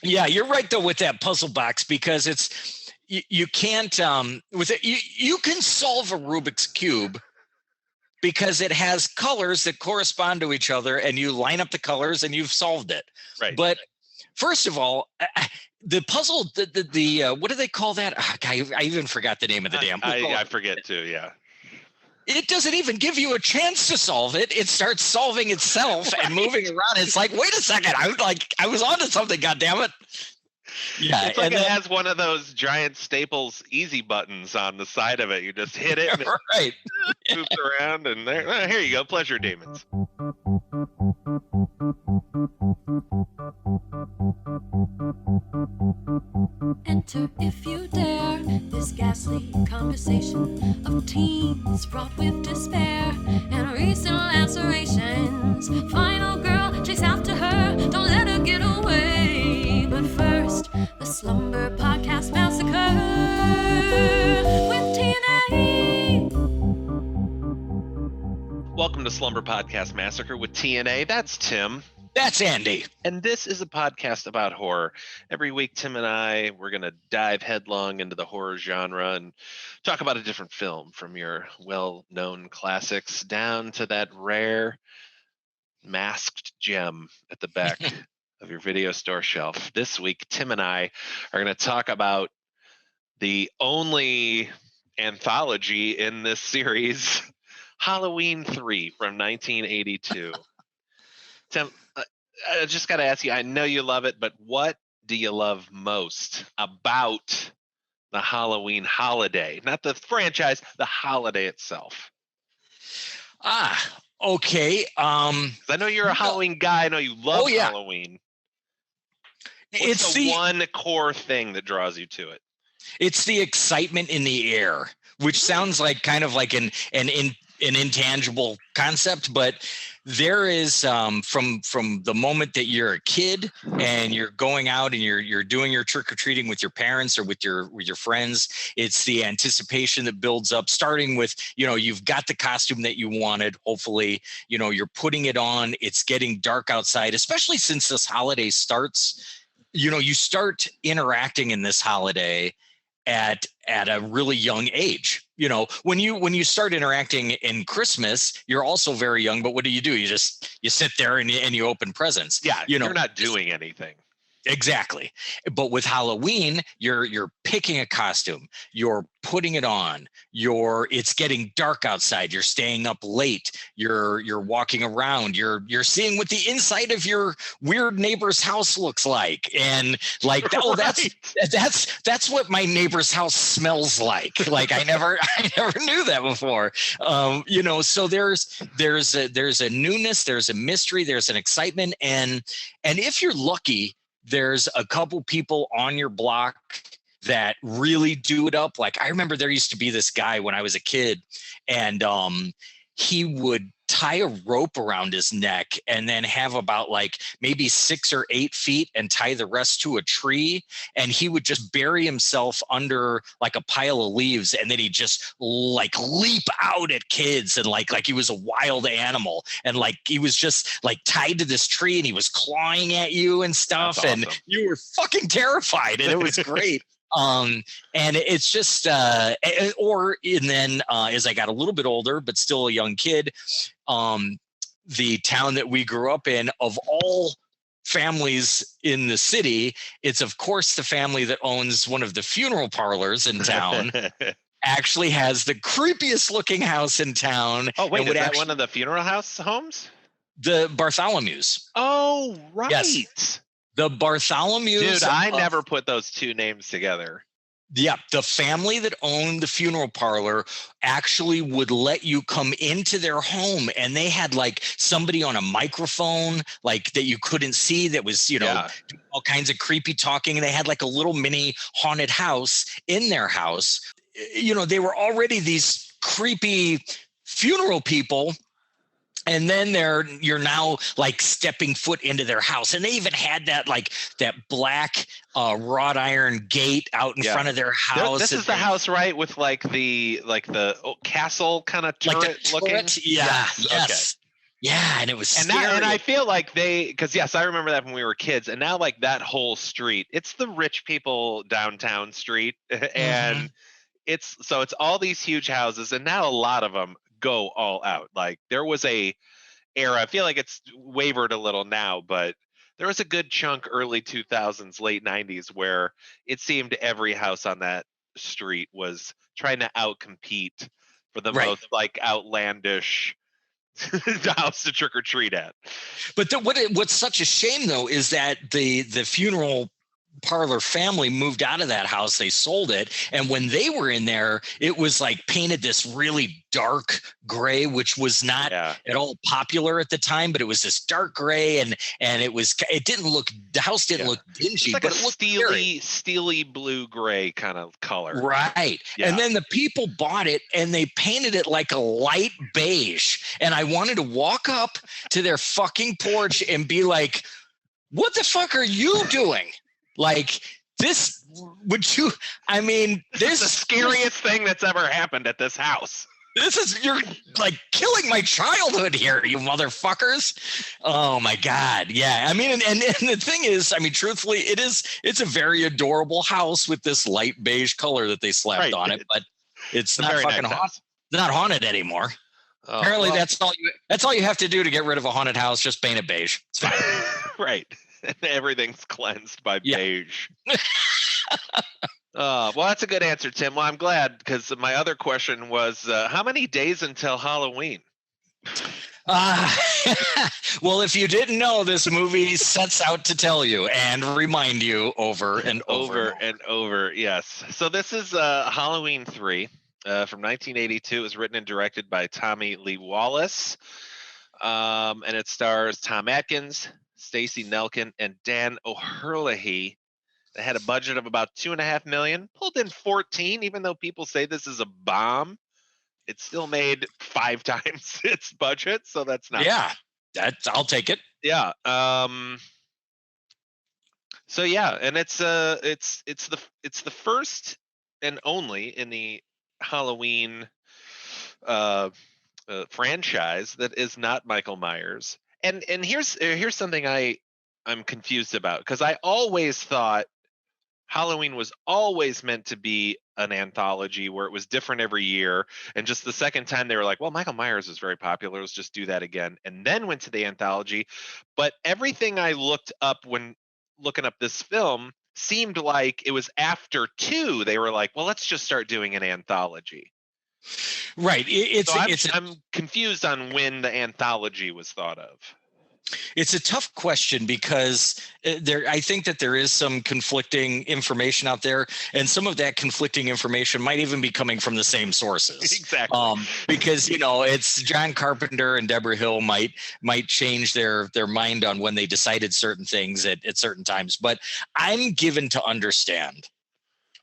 Yeah, you're right though with that puzzle box, because you can't with it you can solve a Rubik's cube because it has colors that correspond to each other, and you line up the colors and you've solved it. Right. But first of all, the puzzle, the what do they call that? I even forgot the name of the damn puzzle. I forget too. Yeah. It doesn't even give you a chance to solve it. It starts solving itself and moving around. It's like, wait a second, I was onto something. God damn it! Yeah, it's like it has one of those giant Staples easy buttons on the side of it. You just hit it, and right? It moves around, and there. Here you go, pleasure demons. Enter if you dare this ghastly conversation of teens fraught with despair and recent lacerations. Final girl, chase after her, don't let her get away. But first, the Slumber Podcast Massacre with TNA. Welcome to Slumber Podcast Massacre with TNA. That's Tim. That's Andy. And this is a podcast about horror. Every week, Tim and I, we're going to dive headlong into the horror genre and talk about a different film, from your well-known classics down to that rare masked gem at the back of your video store shelf. This week, Tim and I are going to talk about the only anthology in this series, Halloween 3 from 1982. Tim, I just got to ask you, I know you love it, but what do you love most about the Halloween holiday? Not the franchise, the holiday itself. Okay. I know you're a Halloween guy. I know you love Halloween. What's the one core thing that draws you to it? It's the excitement in the air, which sounds like kind of like an intangible concept, but there is from the moment that you're a kid and you're going out and you're doing your trick-or-treating with your parents or with your friends, it's the anticipation that builds up, starting with, you've got the costume that you wanted, hopefully, you're putting it on, it's getting dark outside, especially since this holiday starts, you start interacting in this holiday at a really young age. When you start interacting in Christmas, you're also very young, but what do? You sit there and you open presents. Yeah, you're not doing anything. Exactly. But with Halloween, you're picking a costume, you're putting it on, it's getting dark outside, you're staying up late, you're walking around, you're seeing what the inside of your weird neighbor's house looks like. And like, oh, that's what my neighbor's house smells like. Like I never knew that before. So there's a newness, there's a mystery, there's an excitement. And if you're lucky, there's a couple people on your block that really do it up. Like I remember there used to be this guy when I was a kid, and he would tie a rope around his neck and then have about like maybe 6 or 8 feet and tie the rest to a tree. And he would just bury himself under like a pile of leaves. And then he'd just like leap out at kids and like he was a wild animal. And like, he was just like tied to this tree and he was clawing at you and stuff. That's awesome. And you were fucking terrified. And it was great. And it's just, as I got a little bit older, but still a young kid, the town that we grew up in, of all families in the city, it's of course the family that owns one of the funeral parlors in town. Actually has the creepiest looking house in town. Oh, wait, is that one of the funeral house homes? The Bartholomew's. Oh, right. Yes. The Bartholomew's. Dude, I never put those two names together. Yeah, the family that owned the funeral parlor actually would let you come into their home, and they had like somebody on a microphone like that you couldn't see that was, all kinds of creepy talking. And they had like a little mini haunted house in their house. They were already these creepy funeral people. And then you're now like stepping foot into their house. And they even had that black wrought iron gate out in front of their house. This is the house, right? With like the castle kind of turret looking. Yeah. Yes. Yeah, and it was And scary. I feel like because yes, I remember that when we were kids, and now like that whole street, it's the rich people downtown street, and it's all these huge houses, and now a lot of them go all out. Like there was a era, I feel like it's wavered a little now, but there was a good chunk early 2000s, late 90s where it seemed every house on that street was trying to outcompete for the Right. most like outlandish house to trick or treat at. But what's such a shame though is that the funeral parlor family moved out of that house. They sold it, and when they were in there, it was like painted this really dark gray, which was not at all popular at the time. But it was this dark gray, and it didn't look, the house didn't look dingy, like but a it looked steely blue gray kind of color. Right. Yeah. And then the people bought it and they painted it like a light beige. And I wanted to walk up to their fucking porch and be like, what the fuck are you doing? Like this, this is the scariest thing that's ever happened at this house. You're like killing my childhood here, you motherfuckers. Oh my God. Yeah. I mean, and the thing is, I mean, truthfully, it's a very adorable house with this light beige color that they slapped on it, but it's not fucking haunted. Not haunted anymore. Oh, apparently that's all you have to do to get rid of a haunted house. Just paint it beige. It's fine. Right. And everything's cleansed by beige. Well, that's a good answer, Tim. Well, I'm glad, because my other question was, how many days until Halloween? Well, if you didn't know, this movie sets out to tell you and remind you over and over. Yes. So this is Halloween 3 from 1982. It was written and directed by Tommy Lee Wallace, and it stars Tom Atkins, Stacey Nelkin, and Dan O'Herlihy. They had a budget of about $2.5 million, pulled in 14, even though people say this is a bomb. It still made 5 times its budget, so that's not. Yeah, I'll take it. Yeah. So yeah, and it's the first and only in the Halloween franchise that is not Michael Myers. And here's something I'm confused about, because I always thought Halloween was always meant to be an anthology where it was different every year, and just the second time they were like, well, Michael Myers is very popular, let's just do that again, and then went to the anthology. But everything I looked up when looking up this film seemed like it was after 2 they were like, well, let's just start doing an anthology. Right. I'm confused on when the anthology was thought of. It's a tough question because I think that there is some conflicting information out there, and some of that conflicting information might even be coming from the same sources. Exactly. Because it's John Carpenter and Deborah Hill might change their mind on when they decided certain things at certain times. But I'm given to understand,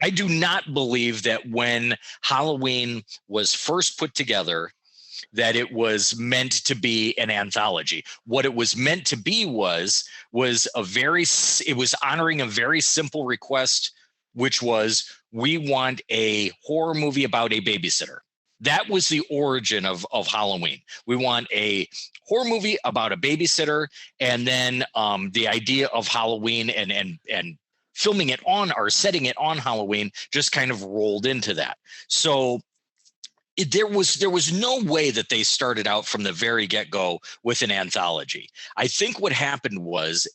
I do not believe that when Halloween was first put together, that it was meant to be an anthology. What it was meant to be was honoring a very simple request, which was, we want a horror movie about a babysitter. That was the origin of Halloween. We want a horror movie about a babysitter, and then the idea of Halloween and filming it on or setting it on Halloween just kind of rolled into that. So there was no way that they started out from the very get-go with an anthology. I think what happened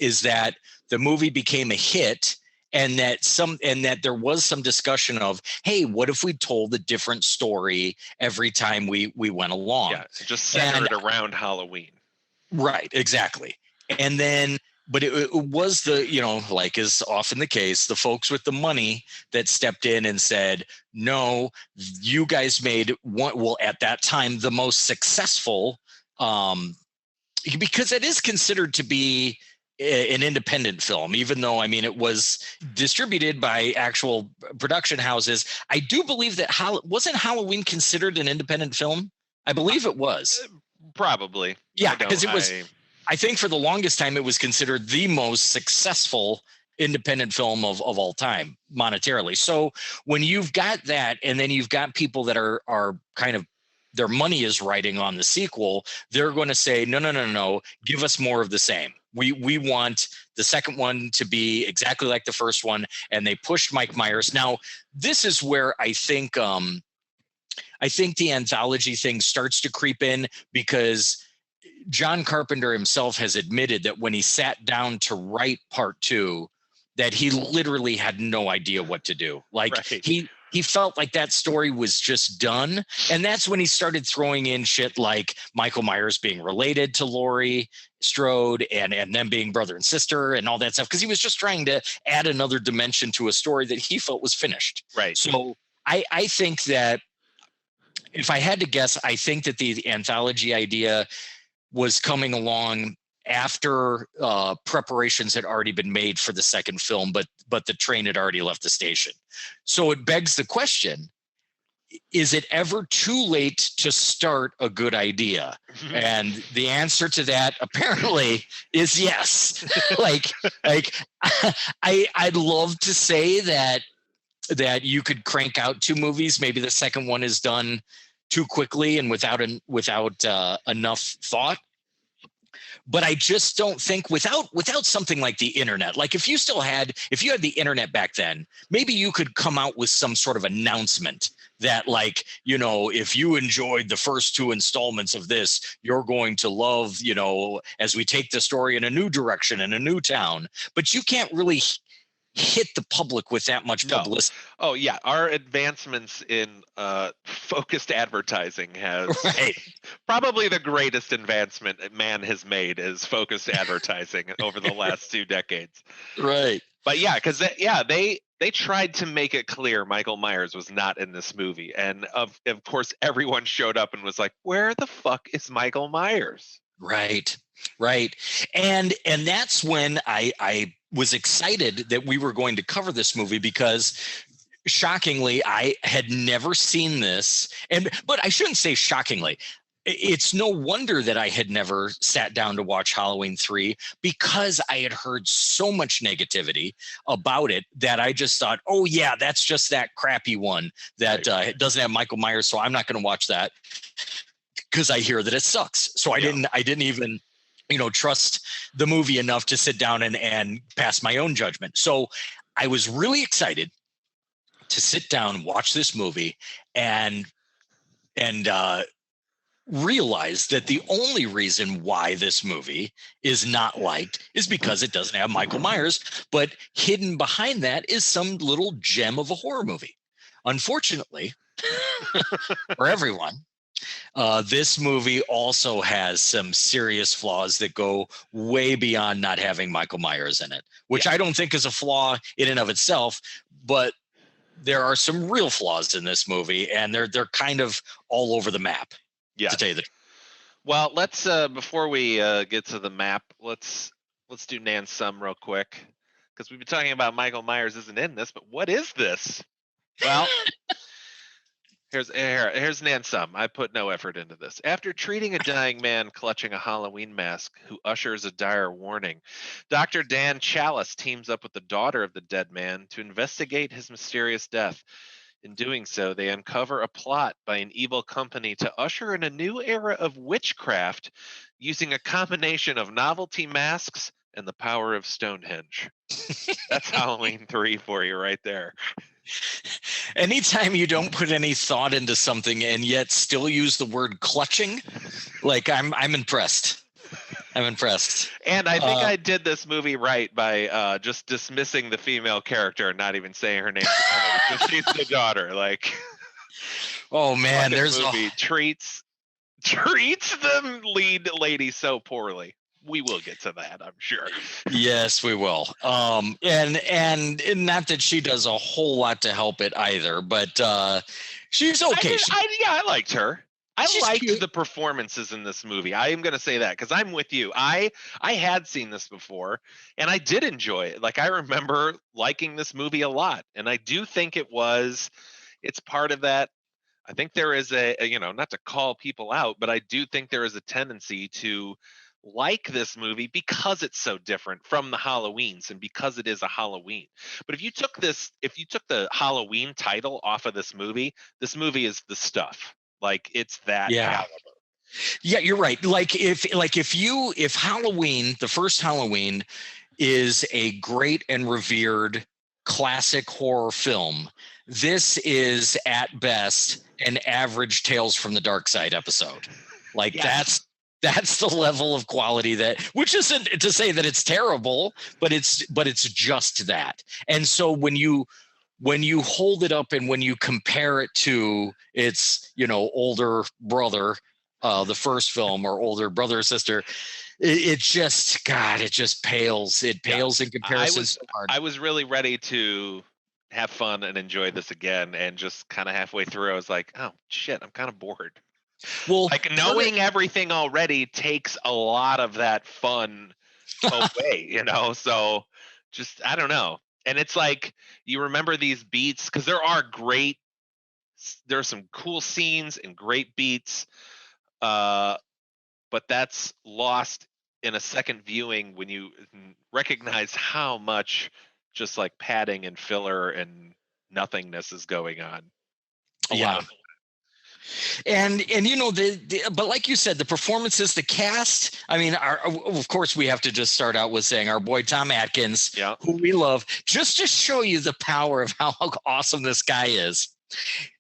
is that the movie became a hit, and that there was some discussion of, hey, what if we told a different story every time we went along? Yeah, just centered around Halloween. Right, exactly. And then, but it was like is often the case, the folks with the money that stepped in and said, no, you guys made at that time, the most successful, because it is considered to be an independent film, even though, I mean, it was distributed by actual production houses. I do believe that wasn't Halloween considered an independent film? I believe it was. Probably. Yeah, because it was. I think for the longest time, it was considered the most successful independent film of all time monetarily. So when you've got that, and then you've got people that are kind of their money is riding on the sequel, they're going to say, no, give us more of the same. We want the second one to be exactly like the first one. And they pushed Mike Myers. Now, this is where I think the anthology thing starts to creep in, because John Carpenter himself has admitted that when he sat down to write part 2, that he literally had no idea what to do. Like Right. he felt like that story was just done. And that's when he started throwing in shit like Michael Myers being related to Laurie Strode and them being brother and sister and all that stuff. Cause he was just trying to add another dimension to a story that he felt was finished. Right. So I think that if I had to guess, I think that the anthology idea was coming along after preparations had already been made for the second film, but the train had already left the station. So it begs the question, is it ever too late to start a good idea? And the answer to that apparently is yes. like I'd love to say that you could crank out 2 movies. Maybe the second one is done too quickly and without enough thought. But I just don't think without something like the internet, like if you had the internet back then, maybe you could come out with some sort of announcement that, like, you know, if you enjoyed the first 2 installments of this, you're going to love, you know, as we take the story in a new direction in a new town. But you can't really hit the public with that much publicity. Oh yeah, our advancements in focused advertising has probably the greatest advancement man has made is focused advertising over the last 2 decades. Right. But yeah, because they tried to make it clear Michael Myers was not in this movie, and of course everyone showed up and was like, "Where the fuck is Michael Myers?" Right. And that's when I was excited that we were going to cover this movie, because shockingly, I had never seen this. But I shouldn't say shockingly. It's no wonder that I had never sat down to watch Halloween 3, because I had heard so much negativity about it that I just thought, oh yeah, that's just that crappy one that doesn't have Michael Myers. So I'm not going to watch that because I hear that it sucks. So I didn't even, you know, trust the movie enough to sit down and pass my own judgment. So I was really excited to sit down, watch this movie, and realize that the only reason why this movie is not liked is because it doesn't have Michael Myers, but hidden behind that is some little gem of a horror movie. Unfortunately, for everyone, this movie also has some serious flaws that go way beyond not having Michael Myers in it, which I don't think is a flaw in and of itself, but there are some real flaws in this movie, and they're kind of all over the map. Yeah. To tell you the truth. Well, let's before we get to the map, let's do Nan Sum real quick, because we've been talking about Michael Myers isn't in this, but what is this? Well, here's Nan Sum. I put no effort into this. After treating a dying man clutching a Halloween mask who ushers a dire warning, Dr. Dan Chalice teams up with the daughter of the dead man to investigate his mysterious death. In doing so, they uncover a plot by an evil company to usher in a new era of witchcraft using a combination of novelty masks and the power of Stonehenge. That's Halloween 3 for you right there. Anytime you don't put any thought into something and yet still use the word clutching, like I'm impressed. I'm impressed. And I think I did this movie right by just dismissing the female character and not even saying her name. She's the daughter. Like, oh man, there's movie treats the lead lady so poorly. We will get to that, I'm sure. Yes, we will. And not that she does a whole lot to help it either, but she's okay. I liked her. I liked cute. the performances in this movie. I am going to say that because I'm with you. I had seen this before and I did enjoy it. Like, I remember liking this movie a lot. And I do think it's part of that. I think there is a not to call people out, but I do think there is a tendency to like this movie because it's so different from the Halloweens and because it is a Halloween. But if you took the Halloween title off of this movie is the stuff. Like it's that caliber. Yeah, you're right. If Halloween, the first Halloween, is a great and revered classic horror film, this is at best an average Tales from the Dark Side episode. Like Yes. that's the level of quality that, which isn't to say that it's terrible, but it's just that. And so when you hold it up and when you compare it to its, older brother, the first film, or older brother or sister, it just pales. It pales in comparison. I was really ready to have fun and enjoy this again, and just kind of halfway through I was like, oh shit, I'm kind of bored. Well, like knowing everything already takes a lot of that fun away, so just I don't know. And it's like you remember these beats because there are some cool scenes and great beats, but that's lost in a second viewing when you recognize how much just like padding and filler and nothingness is going on. A lot. And but like you said, the performances, the cast, I mean, of course we have to just start out with saying our boy Tom Atkins, who we love, just to show you the power of how awesome this guy is.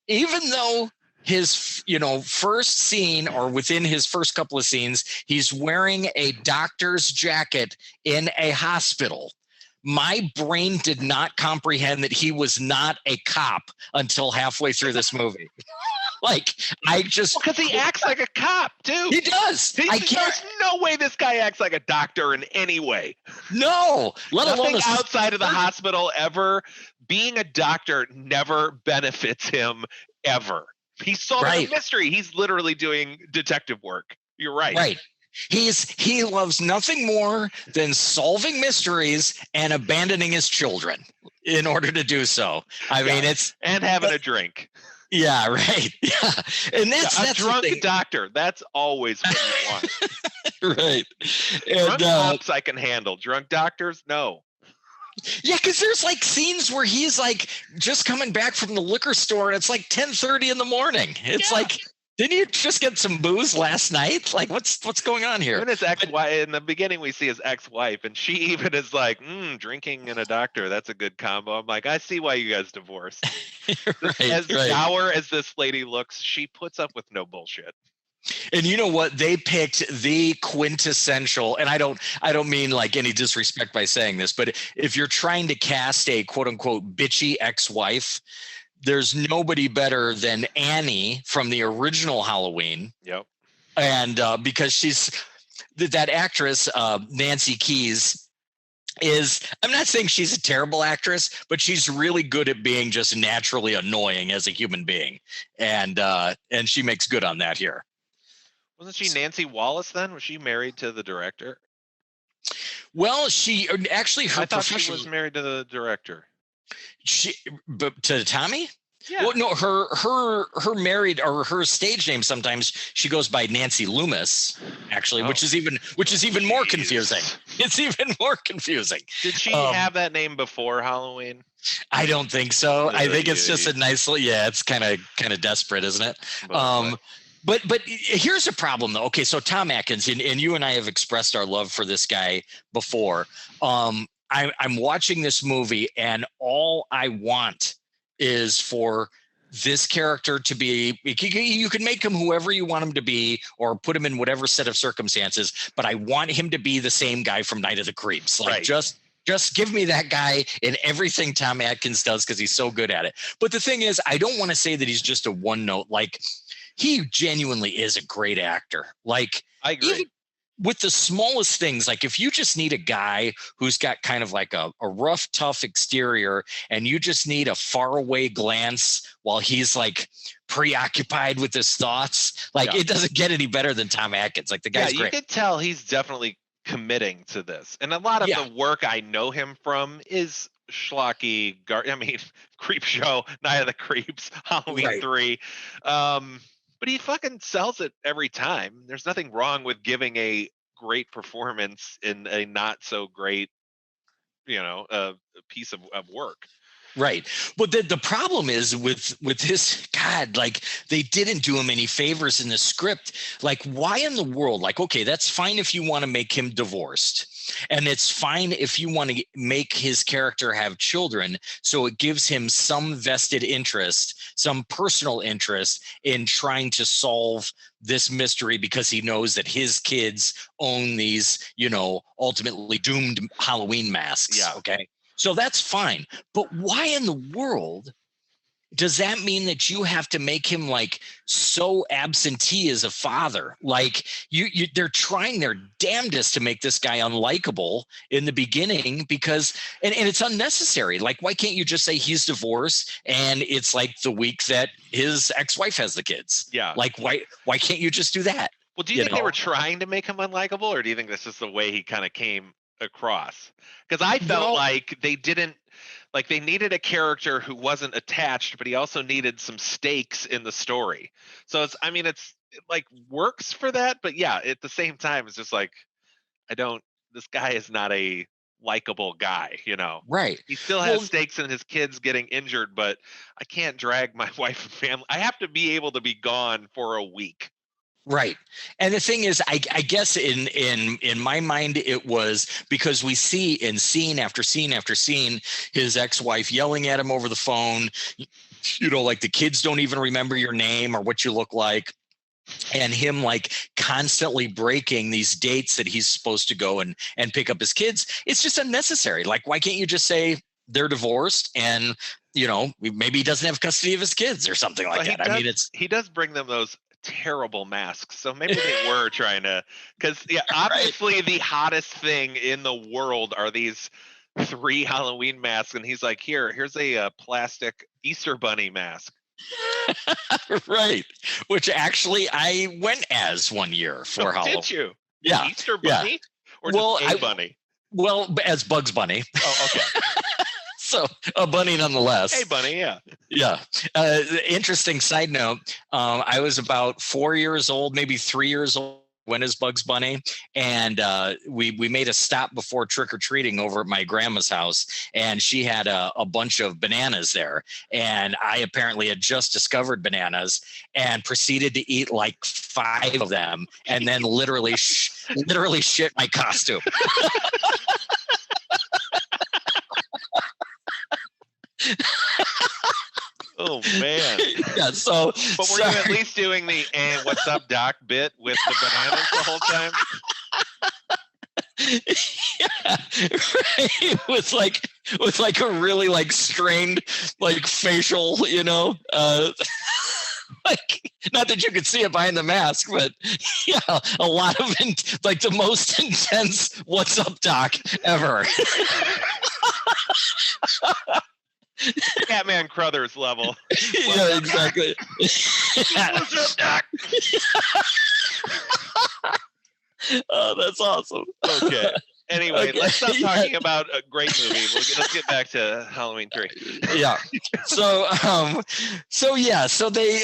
Even though his first scene, or within his first couple of scenes, he's wearing a doctor's jacket in a hospital. My brain did not comprehend that he was not a cop until halfway through this movie. Because he acts like a cop too. He does. There's no way this guy acts like a doctor in any way. No, let alone outside of the hospital ever. Being a doctor never benefits him ever. He's solving a mystery. He's literally doing detective work. You're right. Right. He loves nothing more than solving mysteries and abandoning his children in order to do so. I mean, and having a drink. Yeah, right. Yeah, and that's a drunk doctor. That's always what you want. Right. Drunk cops I can handle. Drunk doctors, no. Yeah, because there's like scenes where he's like just coming back from the liquor store and it's like 10:30 in the morning. It's like, didn't you just get some booze last night? Like, what's going on here? Even his ex-wife, in the beginning we see his ex-wife, and she even is like, drinking and a doctor, that's a good combo. I'm like, I see why you guys divorced. As dour as this lady looks, she puts up with no bullshit. And you know what? They picked the quintessential, and I don't mean like any disrespect by saying this, but if you're trying to cast a quote unquote bitchy ex-wife, there's nobody better than Annie from the original Halloween. Yep. And because she's that actress, Nancy Keys, I'm not saying she's a terrible actress, but she's really good at being just naturally annoying as a human being. And she makes good on that here. Wasn't she Nancy Wallace then? Was she married to the director? Well, she actually, I thought she was married to the director. But to Tommy? Yeah. Well, no, her married, or her stage name, sometimes she goes by Nancy Loomis, actually, which is even more confusing. It's even more confusing. Did she have that name before Halloween? I don't think so. I think it's just a nice little, it's kind of desperate, isn't it? But here's a problem though. Okay, so Tom Atkins, and you and I have expressed our love for this guy before. I'm watching this movie, and all I want is for this character to be, you can make him whoever you want him to be, or put him in whatever set of circumstances, but I want him to be the same guy from Night of the Creeps. Like, just give me that guy in everything Tom Atkins does, because he's so good at it. But the thing is, I don't want to say that he's just a one note. Like, he genuinely is a great actor. Like, I agree. Even with the smallest things, like if you just need a guy who's got kind of like a rough, tough exterior, and you just need a faraway glance while he's like preoccupied with his thoughts, like it doesn't get any better than Tom Atkins. Like, the guy's great. You can tell he's definitely committing to this. And a lot of the work I know him from is schlocky, Creep Show, Night of the Creeps, Halloween 3. But he fucking sells it every time. There's nothing wrong with giving a great performance in a not so great, piece of work. Right. But the problem is with this, God, like they didn't do him any favors in the script. Like, why in the world? Like, okay, that's fine if you want to make him divorced. And it's fine if you want to make his character have children. So it gives him some vested interest, some personal interest in trying to solve this mystery because he knows that his kids own these, ultimately doomed Halloween masks. Yeah. Okay. So that's fine. But why in the world does that mean that you have to make him like so absentee as a father? Like they're trying their damnedest to make this guy unlikable in the beginning because, and it's unnecessary. Like, why can't you just say he's divorced and it's like the week that his ex-wife has the kids? Yeah. Like, why can't you just do that? Well, do you think they were trying to make him unlikable, or do you think this is the way he kind of came across? Because I felt like they didn't, like they needed a character who wasn't attached, but he also needed some stakes in the story. So it like works for that, but yeah, at the same time, it's just like, this guy is not a likable guy, Right. He still has stakes in his kids getting injured, but I can't drag my wife and family. I have to be able to be gone for a week. Right. And the thing is, I guess in my mind, it was because we see in scene after scene after scene, his ex-wife yelling at him over the phone, like the kids don't even remember your name or what you look like. And him like constantly breaking these dates that he's supposed to go and pick up his kids. It's just unnecessary. Like, why can't you just say they're divorced and, maybe he doesn't have custody of his kids or something like that. He does bring them those terrible masks, so maybe they were trying to, because obviously the hottest thing in the world are these 3 Halloween masks, and he's like, here's a plastic Easter bunny mask. Right, which actually I went as one year for Halloween. Did you? Yeah. Easter bunny? Or just bunny? Well, as Bugs Bunny. Oh, okay. So a bunny nonetheless. Hey, bunny, yeah. Yeah. Interesting side note. I was about 4 years old, maybe 3 years old when is Bugs Bunny. And we made a stop before trick-or-treating over at my grandma's house. And she had a bunch of bananas there. And I apparently had just discovered bananas and proceeded to eat like 5 of them and then literally shit my costume. Oh man! Yeah. But were you at least doing the "and what's up, Doc" bit with the bananas the whole time? Yeah, right. With like a really like strained like facial, like not that you could see it behind the mask, but yeah, a lot of like the most intense "what's up, Doc" ever. Catman Crothers level. Yeah, exactly. What's up, Doc? Oh, that's awesome. Okay. Anyway, let's stop talking about a great movie. Let's get back to Halloween 3. Yeah. So they,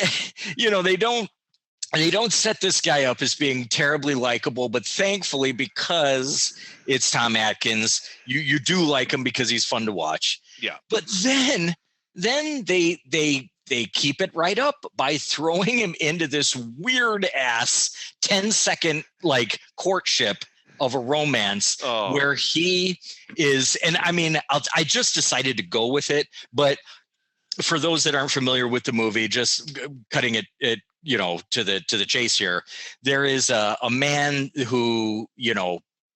they don't set this guy up as being terribly likable, but thankfully, because it's Tom Atkins, you do like him because he's fun to watch. Yeah. But then they keep it right up by throwing him into this weird ass 10-second like courtship of a romance where he is, and I mean, I just decided to go with it, but for those that aren't familiar with the movie, just cutting it to the chase here, there is a man who,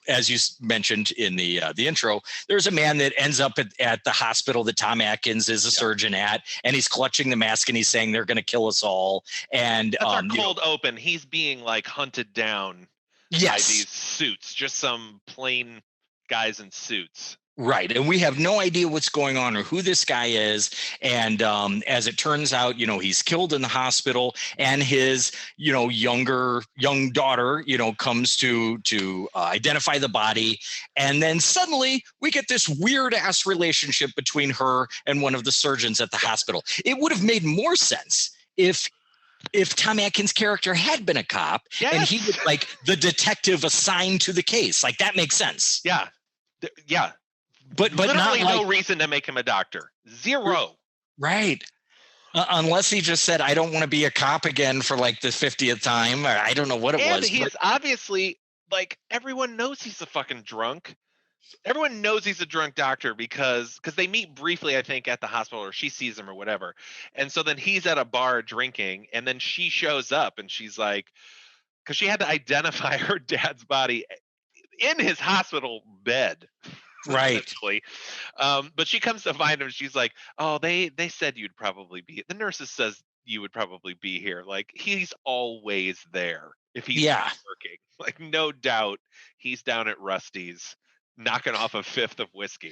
as you mentioned in the intro, there's a man that ends up at the hospital that Tom Atkins is a surgeon at, and he's clutching the mask and he's saying they're going to kill us all. And that's our cold open. He's being like hunted down by these suits, just some plain guys in suits. Right. And we have no idea what's going on or who this guy is. And as it turns out, he's killed in the hospital, and his, young daughter, comes to identify the body. And then suddenly we get this weird ass relationship between her and one of the surgeons at the hospital. It would have made more sense if Tom Atkins' character had been a cop and he was like the detective assigned to the case. Like, that makes sense. Yeah. Yeah. but not Literally like no reason to make him a doctor. Zero. right. Unless he just said, I don't want to be a cop again for like the 50th time, or I don't know what it And was. he's obviously like, everyone knows he's a fucking drunk. Everyone knows he's a drunk doctor because they meet briefly, I think, at the hospital, or she sees him or whatever. And so then he's at a bar drinking, and then she shows up and she's like, because she had to identify her dad's body in his hospital bed. Right. Essentially. But she comes to find him. She's like, "Oh, they said you'd probably be. The nurses says you would probably be here. Like, he's always there if he's Yeah. working. Like, no doubt he's down at Rusty's knocking off a fifth of whiskey."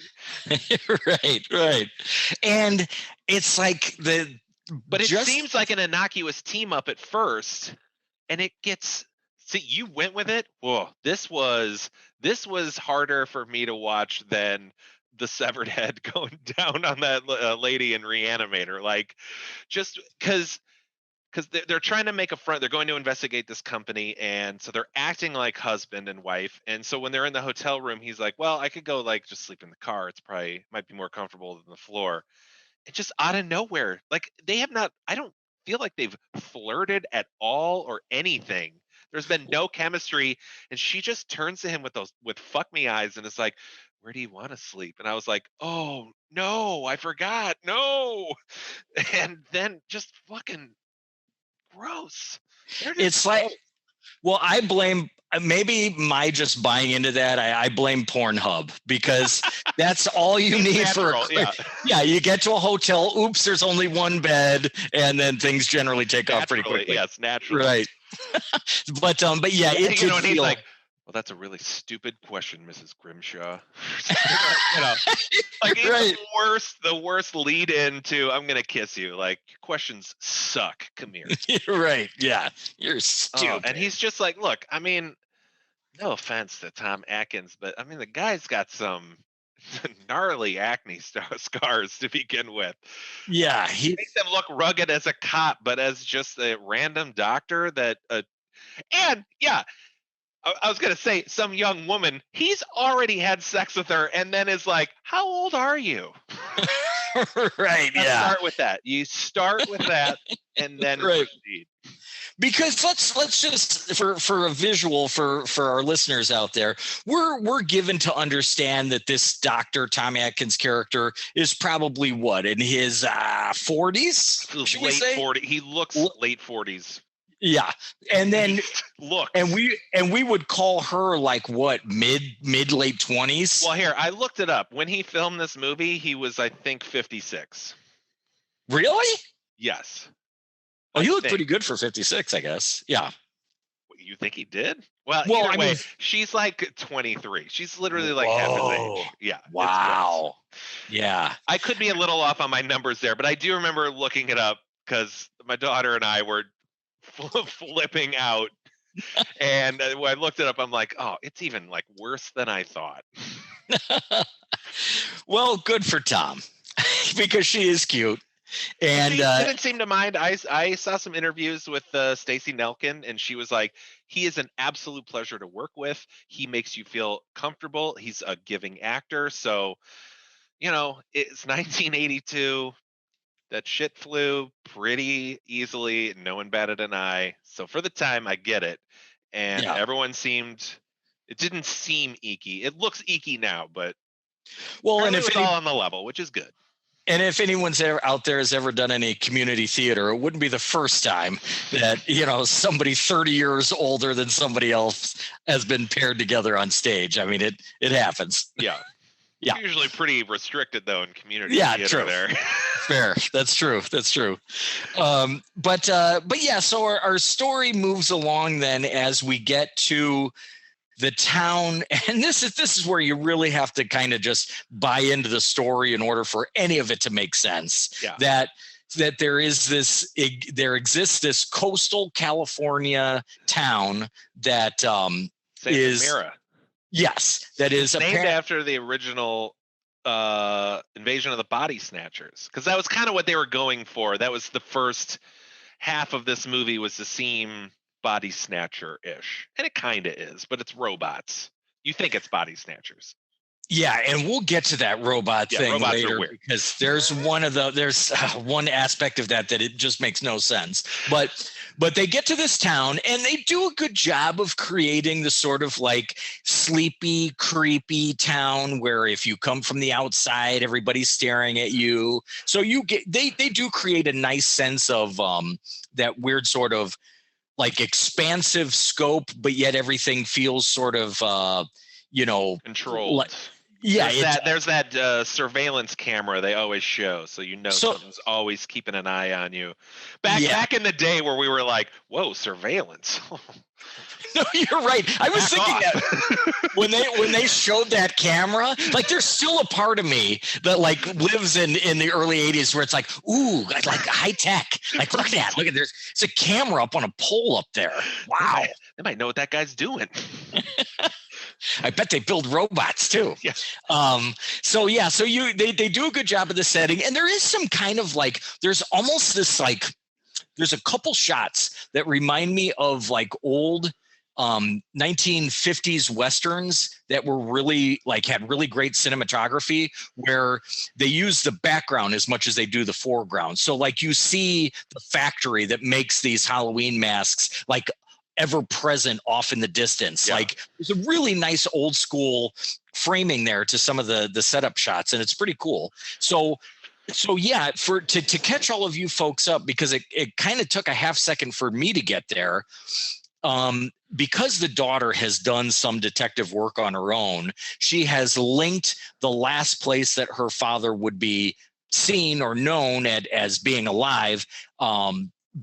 Right. And it's like But it just- seems like an innocuous team up at first, and it gets. See, you went with it. Whoa, this was harder for me to watch than the severed head going down on that lady in Reanimator. Like, just because they're trying to make a front. They're going to investigate this company, and so they're acting like husband and wife. And so when they're in the hotel room, he's like, "Well, I could go like just sleep in the car. It's probably might be more comfortable than the floor." It's just out of nowhere. Like, they have not. I don't feel like they've flirted at all or anything. There's been no chemistry, and she just turns to him with fuck me eyes and is like, "Where do you want to sleep?" And I was like, "Oh no, I forgot. No." And then just fucking gross. it's like, well, I blame maybe my just buying into that. I blame Pornhub, because that's all you need natural, for yeah. You get to a hotel, oops, there's only one bed, and then things generally take off pretty Naturally, quickly. yes, naturally. Right. but yeah, it could and he's feel like, "Well, that's a really stupid question, Mrs. Grimshaw." Like, it's Right. the worst lead into "I'm gonna kiss you." Like, your questions suck. Come here. Right. Yeah. You're stupid. And he's just like, "Look, I mean, no offense to Tom Atkins, but I mean, the guy's got some gnarly acne scars to begin with. yeah, Makes him look rugged as a cop, but as just a random doctor that and yeah, I was gonna say some young woman, he's already had sex with her and then is like, "How old are you?" right. Let's Yeah. start with that. You start with that and then Right. proceed. Because let's just for a visual for our listeners out there, we're given to understand that this Dr. Tom Atkins character is probably what, in his 40s, should we Late say? 40s. He looks late 40s. Yeah, and then Look. and we would call her like what, mid late 20s. Well, here, I looked it up. When he filmed this movie, he was, I think, 56. Really? Yes. Oh, he looked think. pretty good for 56, I guess. Yeah. You think he did? Well, Well, either I way, mean- she's like 23. She's literally like half his Whoa. age. Yeah. it's Wow. gross. Yeah. I could be a little off on my numbers there, but I do remember looking it up because my daughter and I were flipping out. And when I looked it up, I'm like, "Oh, it's even like worse than I thought." Well, good for Tom, because she is cute. And She didn't seem to mind. I saw some interviews with Stacey Nelkin, and she was like, "He is an absolute pleasure to work with. He makes you feel comfortable. He's a giving actor." So, it's 1982. That shit flew pretty easily. No one batted an eye. So for the time, I get it. And Yeah. everyone it didn't seem eeky. It looks eeky now, but well, and it if was all on the level, which is good. And if anyone's out there has ever done any community theater, it wouldn't be the first time that, somebody 30 years older than somebody else has been paired together on stage. I mean, it happens. Yeah. Yeah. Usually pretty restricted though in community Yeah, theater true. there. Fair. That's true. But yeah, so our story moves along then as we get to the town, and this is where you really have to kind of just buy into the story in order for any of it to make sense. Yeah. That there exists this coastal California town that is Mira. yes, that is named after the original Invasion of the Body Snatchers, because that was kind of what they were going for. That was the first half of this movie, was to seem Body Snatcher-ish, and it kind of is, but it's robots. You think it's Body Snatchers. Yeah, and we'll get to that robot thing robots are later weird. because there's one aspect of that it just makes no sense. But they get to this town and they do a good job of creating the sort of like sleepy, creepy town where if you come from the outside, everybody's staring at you. So they do create a nice sense of that weird sort of like expansive scope, but yet everything feels sort of controlled. like, yeah, there's that surveillance camera they always show, so someone's always keeping an eye on you. Back in the day where we were like, whoa, surveillance. No, you're right. I was thinking that when they showed that camera, like there's still a part of me that like lives in the early 80s where it's like, ooh, like high tech. Like look at that. There's a camera up on a pole up there. Wow. They might know what that guy's doing. I bet they build robots too. Yeah. So they do a good job of the setting, and there is some kind of like there's almost this like there's a couple shots that remind me of like old 1950s westerns that were really like had really great cinematography where they use the background as much as they do the foreground. So like you see the factory that makes these Halloween masks like ever present off in the distance. Yeah. Like there's a really nice old school framing there to some of the setup shots, and it's pretty cool. So yeah, to catch all of you folks up, because it kind of took a half second for me to get there. Because the daughter has done some detective work on her own, she has linked the last place that her father would be seen or known as being alive,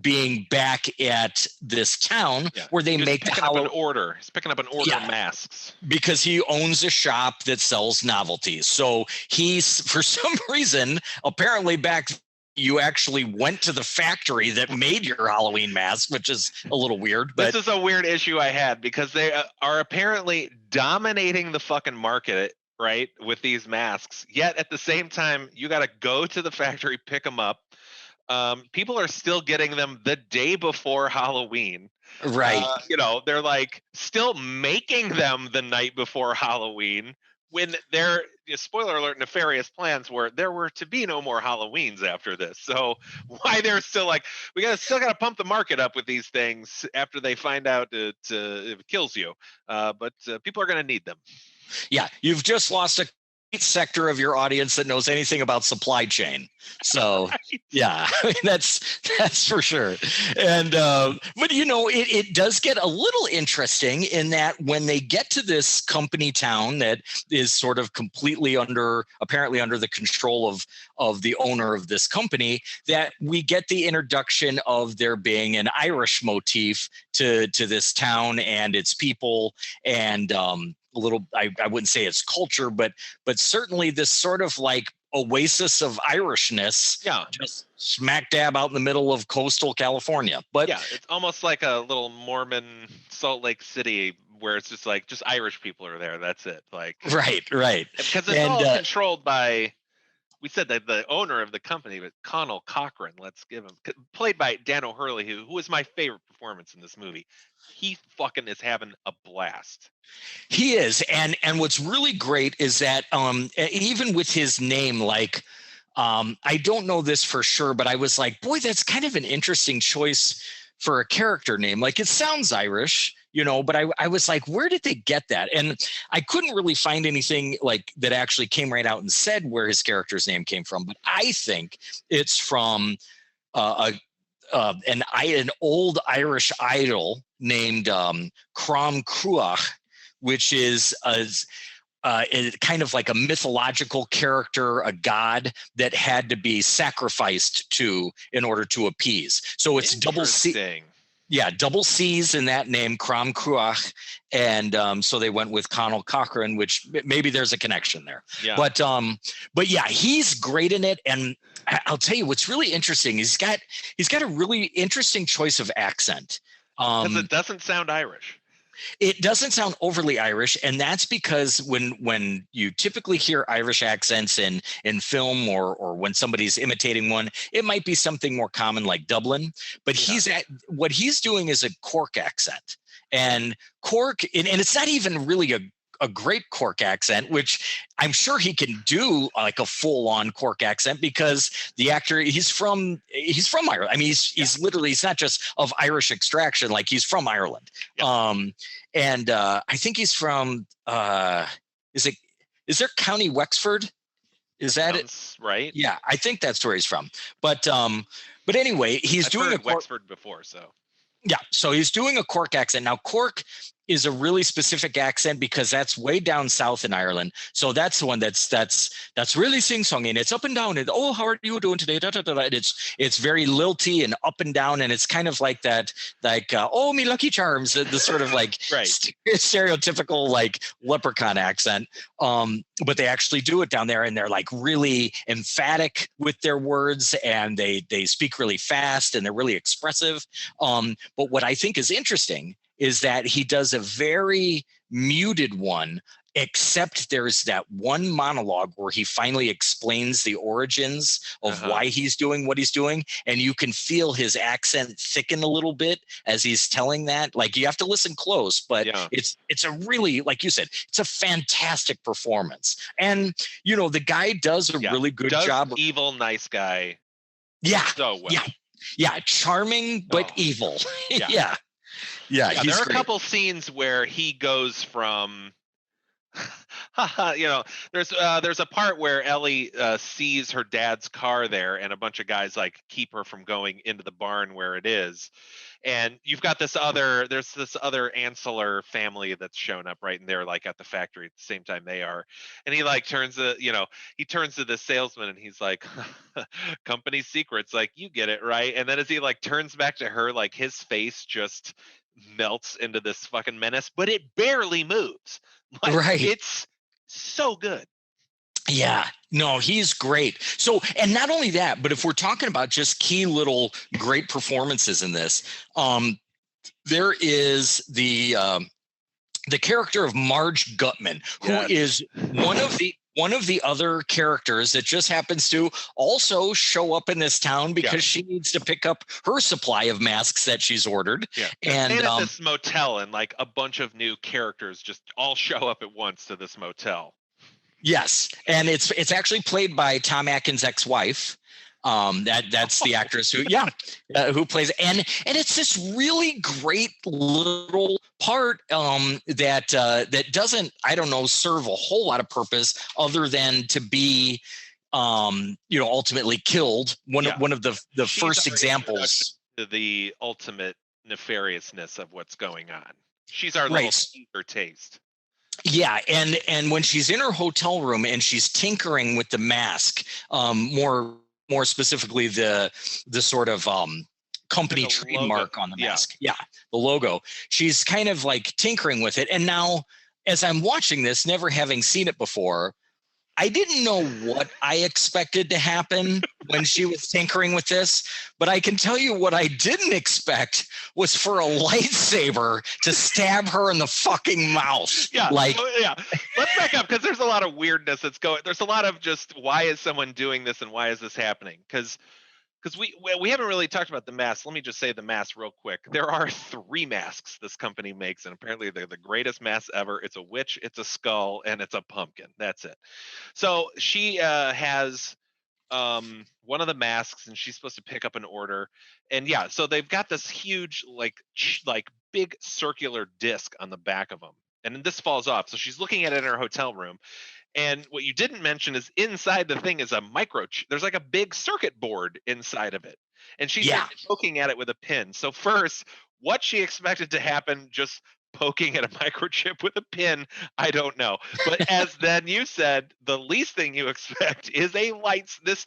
being back at this town where they make picking up an order. He's picking up an order of masks because he owns a shop that sells novelties. So he's, for some reason, apparently back you actually went to the factory that made your Halloween mask, which is a little weird. But this is a weird issue I had because they are apparently dominating the fucking market, right, with these masks. Yet at the same time, you got to go to the factory, pick them up. People are still getting them the day before Halloween. Right. They're like still making them the night before Halloween when they're, spoiler alert, nefarious plans where there were to be no more Halloweens after this. So why they're still like, we still got to pump the market up with these things after they find out it kills you. But people are going to need them. Yeah. You've just lost a sector of your audience that knows anything about supply chain. So right. Yeah, I mean, that's for sure. And but it does get a little interesting in that when they get to this company town that is sort of completely apparently under the control of the owner of this company, that we get the introduction of there being an Irish motif to this town and its people, and a little, I wouldn't say it's culture, but certainly this sort of like oasis of Irishness, just smack dab out in the middle of coastal California. But yeah, it's almost like a little Mormon Salt Lake City where it's just like just Irish people are there. That's it. Like right, because it's all controlled by. We said that the owner of the company, but Connell Cochran, let's give him, played by Dan O'Hurley, who was my favorite performance in this movie. He fucking is having a blast. He is, and what's really great is that even with his name, like I don't know this for sure, but I was like, boy, that's kind of an interesting choice for a character name. Like it sounds Irish, but I was like, where did they get that? And I couldn't really find anything like that actually came right out and said where his character's name came from. But I think it's from an old Irish idol named Crom Cruach, which is kind of like a mythological character, a god that had to be sacrificed to in order to appease. So it's double C. Yeah, double C's in that name, Crom Cruach, and so they went with Connell Cochran, which maybe there's a connection there. Yeah. But yeah, he's great in it, and I'll tell you what's really interesting. He's got a really interesting choice of accent. Because it doesn't sound Irish. It doesn't sound overly Irish, and that's because when you typically hear Irish accents in film or when somebody's imitating one, it might be something more common like Dublin. But what he's doing is a Cork accent, and Cork, and it's not even really a great Cork accent, which I'm sure he can do like a full on Cork accent because the actor he's from Ireland. I mean, he's literally, he's not just of Irish extraction, like he's from Ireland. Yeah. And I think he's from is there County Wexford? Is that it? Right? Yeah, I think that's where he's from. But anyway, he's I've doing heard a Cork, Wexford before, so. yeah, so he's doing a Cork accent. Now, Cork is a really specific accent because that's way down south in Ireland. So that's the one that's really sing-songy, and it's up and down. And oh, how are you doing today? Da, da, da, da. And it's very lilty and up and down, and it's kind of like that, like oh, me Lucky Charms, the sort of like Right. stereotypical like leprechaun accent. But they actually do it down there, and they're like really emphatic with their words, and they speak really fast, and they're really expressive. But what I think is interesting is that he does a very muted one, except there's that one monologue where he finally explains the origins of why he's doing what he's doing. And you can feel his accent thicken a little bit as he's telling that. Like, you have to listen close, but it's a really, like you said, it's a fantastic performance. And, you know, the guy does a really good job. Evil, nice guy. Yeah. So well. Yeah. Charming, but evil. Yeah. There are a couple scenes where he goes from, you know, there's a part where Ellie sees her dad's car there, and a bunch of guys like keep her from going into the barn where it is. And you've got there's this other Ancillor family that's shown up right in there, like at the factory at the same time they are. And he like turns to the salesman and he's like, company secrets, like, you get it, right? And then as he like turns back to her, like his face just melts into this fucking menace, but it barely moves. Like, right. It's so good. Yeah, no, he's great. So, and not only that, but if we're talking about just key little great performances in this, there is the character of Marge Gutman, who is one of the other characters that just happens to also show up in this town because she needs to pick up her supply of masks that she's ordered. Yeah. And at this motel, and like a bunch of new characters just all show up at once to this motel. Yes, and it's actually played by Tom Atkins' ex-wife. That's the actress who plays, and it's this really great little part that doesn't, I don't know, serve a whole lot of purpose other than to be ultimately killed. One of the first examples to the ultimate nefariousness of what's going on. She's our little teaser taste. Yeah, and when she's in her hotel room and she's tinkering with the mask, more specifically the sort of company trademark logo on the mask. Yeah, the logo. She's kind of like tinkering with it. And now, as I'm watching this, never having seen it before, I didn't know what I expected to happen when she was tinkering with this, but I can tell you what I didn't expect was for a lightsaber to stab her in the fucking mouth. Yeah, Let's back up, because there's a lot of weirdness that's going. There's a lot of just, why is someone doing this and why is this happening? Because we haven't really talked about the masks. Let me just say the masks real quick. There are 3 masks this company makes, and apparently they're the greatest masks ever. It's a witch, it's a skull, and it's a pumpkin. That's it. So she has one of the masks, and she's supposed to pick up an order. And so they've got this huge like big circular disc on the back of them, and then this falls off. So she's looking at it in her hotel room. And what you didn't mention is inside the thing is a there's like a big circuit board inside of it. And she's poking at it with a pin. So first, what she expected to happen, just poking at a microchip with a pin, I don't know. But as then you said, the least thing you expect is this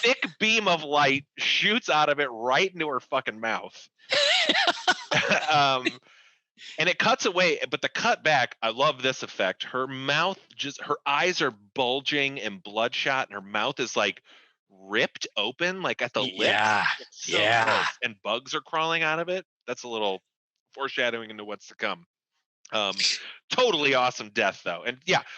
thick beam of light shoots out of it right into her fucking mouth. And it cuts away, but the cut back, I love this effect. Her mouth, her eyes are bulging and bloodshot, and her mouth is like ripped open, like at the lip. Gross. And bugs are crawling out of it. That's a little foreshadowing into what's to come. Totally awesome death, though. And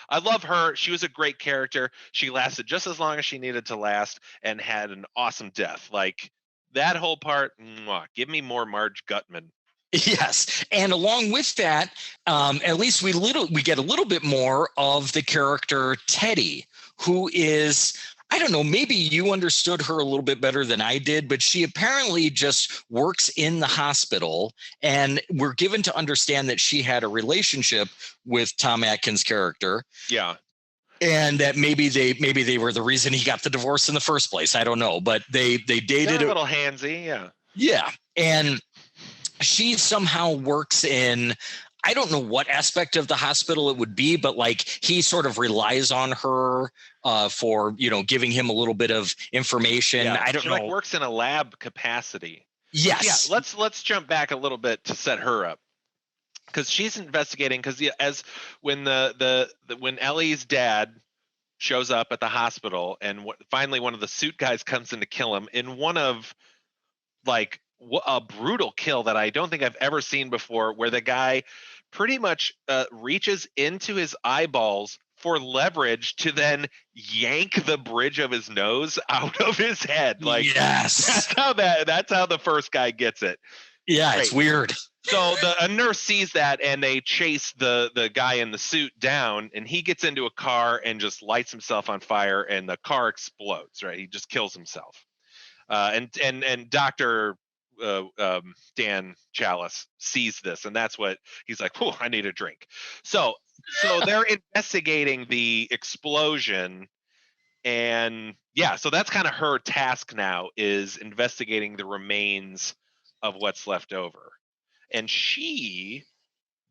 I love her. She was a great character. She lasted just as long as she needed to last and had an awesome death. Like, that whole part, give me more Marge Gutman. Yes, and along with that, at least we get a little bit more of the character Teddy, who is, I don't know, maybe you understood her a little bit better than I did, but she apparently just works in the hospital, and we're given to understand that she had a relationship with Tom Atkins' character. Yeah. And that maybe they were the reason he got the divorce in the first place. I don't know, but they dated They're a little handsy, yeah. Yeah, and she somehow works in, I don't know what aspect of the hospital it would be, but like he sort of relies on her for, giving him a little bit of information. Yeah, I don't know. Like works in a lab capacity. Yes. Yeah, let's jump back a little bit to set her up. Because she's investigating, because as when when Ellie's dad shows up at the hospital, and finally one of the suit guys comes in to kill him in one of like a brutal kill that I don't think I've ever seen before, where the guy pretty much reaches into his eyeballs for leverage to then yank the bridge of his nose out of his head. Like, yes, that's how the first guy gets it. Yeah, Great. It's weird. So a nurse sees that, and they chase the guy in the suit down, and he gets into a car and just lights himself on fire, and the car explodes. Right, he just kills himself. And Dr. Dan Chalice sees this, and that's what he's like, "Oh, I need a drink." So they're investigating the explosion, and yeah, so that's kind of her task now, is investigating the remains of what's left over. And she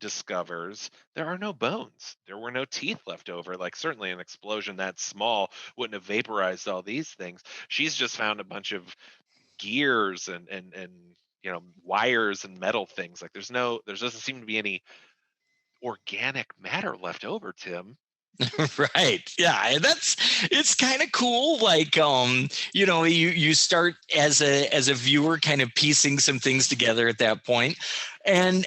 discovers there are no bones. There were no teeth left over. Like, certainly an explosion that small wouldn't have vaporized all these things. She's just found a bunch of gears and wires and metal things. Like, there doesn't seem to be any organic matter left over, Tim. Right. Yeah. It's kind of cool. Like, you start as a viewer kind of piecing some things together at that point. And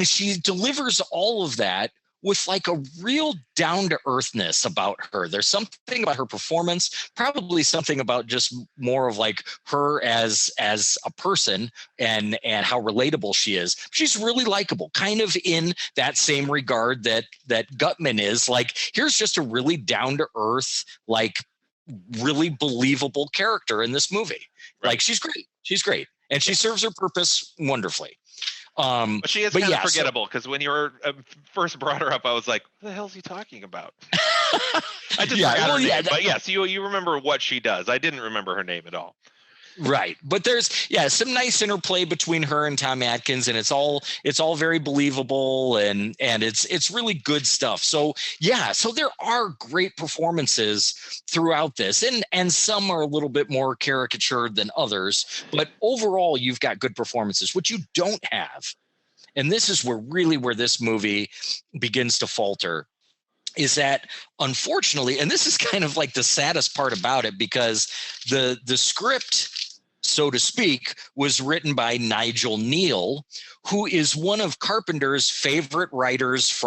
she delivers all of that with like a real down to earthness about her. There's something about her performance, probably something about just more of like her as a person and how relatable she is. She's really likable, kind of in that same regard that Gutman is. Like, here's just a really down to earth, like really believable character in this movie. Right. Like, she's great. And she serves her purpose wonderfully. But she is kind of forgettable, because when you were first brought her up, I was like, what the hell is he talking about? I just forgot her name. But yes, you remember what she does. I didn't remember her name at all. Right. But there's some nice interplay between her and Tom Atkins, and it's all very believable, and it's really good stuff. So so there are great performances throughout this, and some are a little bit more caricatured than others, but overall you've got good performances. What you don't have, and this is where this movie begins to falter, is that unfortunately, and this is kind of like the saddest part about it, because the script, so to speak, was written by Nigel Neal, who is one of Carpenter's favorite writers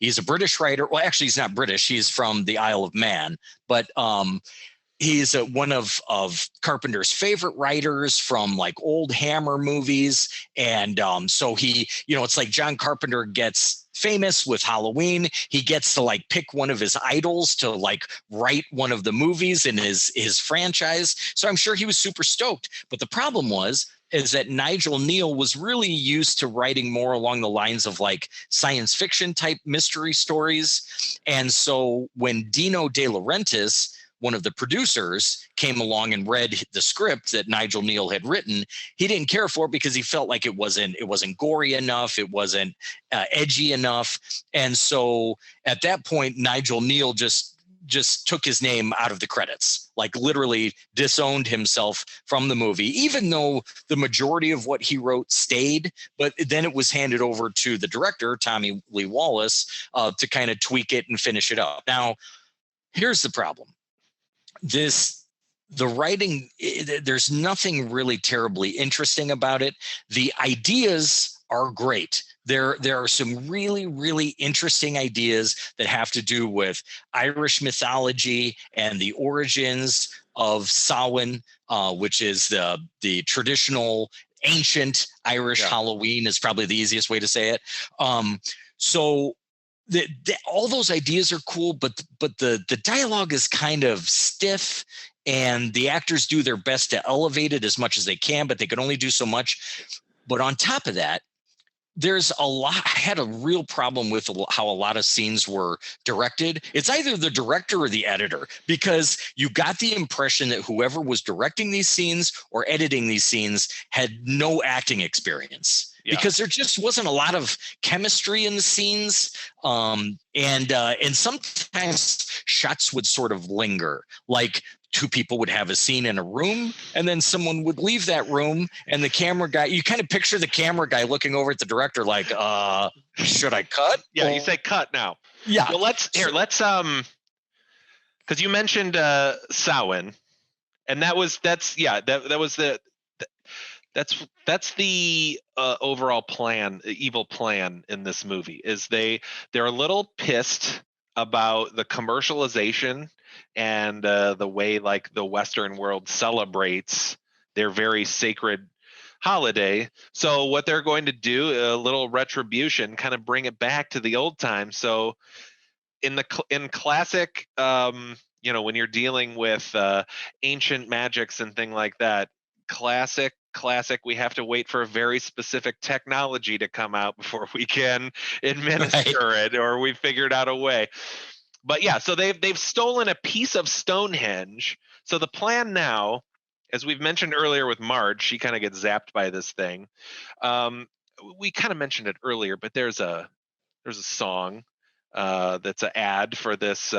he's a British writer. Well, actually, he's not British. He's from the Isle of Man, but he's one of Carpenter's favorite writers from like old Hammer movies. And so he, it's like John Carpenter gets famous with Halloween. He gets to like pick one of his idols to like write one of the movies in his franchise. So I'm sure he was super stoked. But the problem is that Nigel Neal was really used to writing more along the lines of like science fiction type mystery stories. And so when Dino De Laurentiis, one of the producers, came along and read the script that Nigel Neal had written, he didn't care for it because he felt like it wasn't gory enough, it wasn't edgy enough. And so at that point, Nigel Neal just took his name out of the credits, like literally disowned himself from the movie, even though the majority of what he wrote stayed. But then it was handed over to the director, Tommy Lee Wallace, to kind of tweak it and finish it up. Now, here's the problem. The writing, there's nothing really terribly interesting about it. The ideas are great. There are some really, really interesting ideas that have to do with Irish mythology and the origins of Samhain, which is the traditional ancient Irish Halloween is probably the easiest way to say it. So all those ideas are cool, but the dialogue is kind of stiff, and the actors do their best to elevate it as much as they can, but they can only do so much. But on top of that, there's a lot. I had a real problem with how a lot of scenes were directed. It's either the director or the editor, because you got the impression that whoever was directing these scenes or editing these scenes had no acting experience. Because there just wasn't a lot of chemistry in the scenes, and sometimes shots would sort of linger, like two people would have a scene in a room, and then someone would leave that room, and the camera guy, you kind of picture the camera guy looking over at the director like, should I cut? Yeah, you say cut now. Yeah. Well, let's because you mentioned Samhain, and that's the overall plan, evil plan in this movie. Is they're a little pissed about the commercialization and the way like the Western world celebrates their very sacred holiday. So what they're going to do, a little retribution, kind of bring it back to the old times. So in classic, when you're dealing with ancient magics and thing like that, classic, we have to wait for a very specific technology to come out before we can administer it, or we figured out a way. But yeah, so they've stolen a piece of Stonehenge. So the plan now, as we've mentioned earlier with Marge, she kind of gets zapped by this thing. We kind of mentioned it earlier, but there's a song that's an ad for this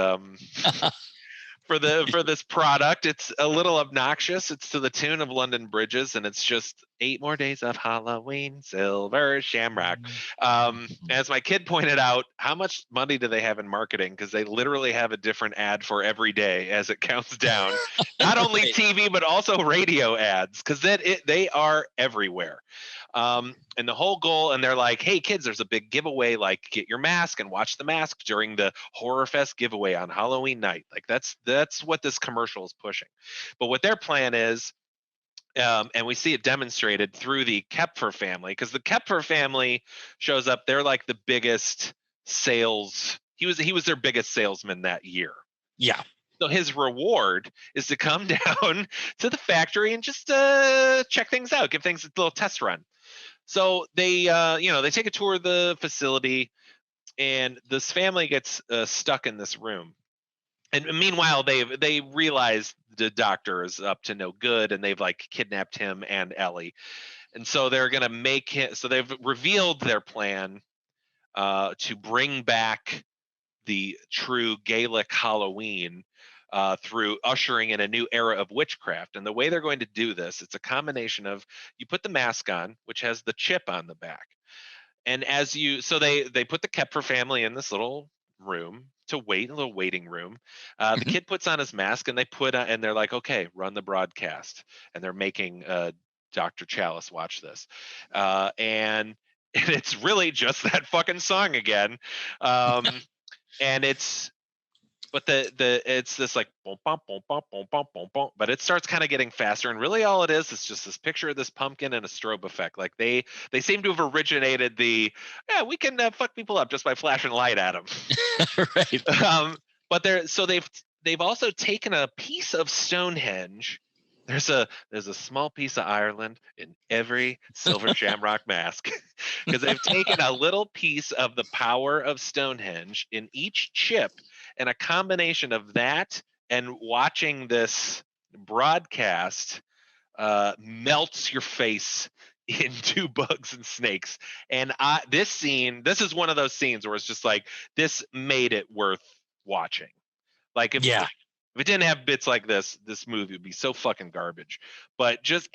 for this product. It's a little obnoxious. It's to the tune of London Bridges, and it's just 8 more days of Halloween, silver shamrock. As my kid pointed out, how much money do they have in marketing? Because they literally have a different ad for every day as it counts down. Not only TV, but also radio ads, because they are everywhere. And the whole goal, and they're like, hey kids, there's a big giveaway, like get your mask and watch The Mask during the Horror Fest giveaway on Halloween night. Like that's what this commercial is pushing. But what their plan is, and we see it demonstrated through the Kepfer family, because the Kepfer family shows up. They're like the biggest sales. He was their biggest salesman that year. Yeah. So his reward is to come down to the factory and just check things out, give things a little test run. So they take a tour of the facility, and this family gets stuck in this room. And meanwhile, they realize the doctor is up to no good, and they've like kidnapped him and Ellie. And so they're gonna make him. So they've revealed their plan to bring back the true Gaelic Halloween through ushering in a new era of witchcraft. And the way they're going to do this, it's a combination of, you put the mask on, which has the chip on the back. And they put the Kepfer family in this little room to wait, a little waiting room. The kid puts on his mask, and and they're like, okay, run the broadcast. And they're making Dr. Chalice watch this. And it's really just that fucking song again. And it's this like boom, boom, boom, boom, boom, boom, boom, boom, but it starts kind of getting faster, and really all it is just this picture of this pumpkin and a strobe effect. Like they seem to have originated we can fuck people up just by flashing light at them. Right. But they've also taken a piece of Stonehenge. There's a small piece of Ireland in every silver shamrock mask, because they've taken a little piece of the power of Stonehenge in each chip, and a combination of that and watching this broadcast melts your face into bugs and snakes. And this is one of those scenes where it's just like, this made it worth watching. Like if it didn't have bits like this movie would be so fucking garbage. But just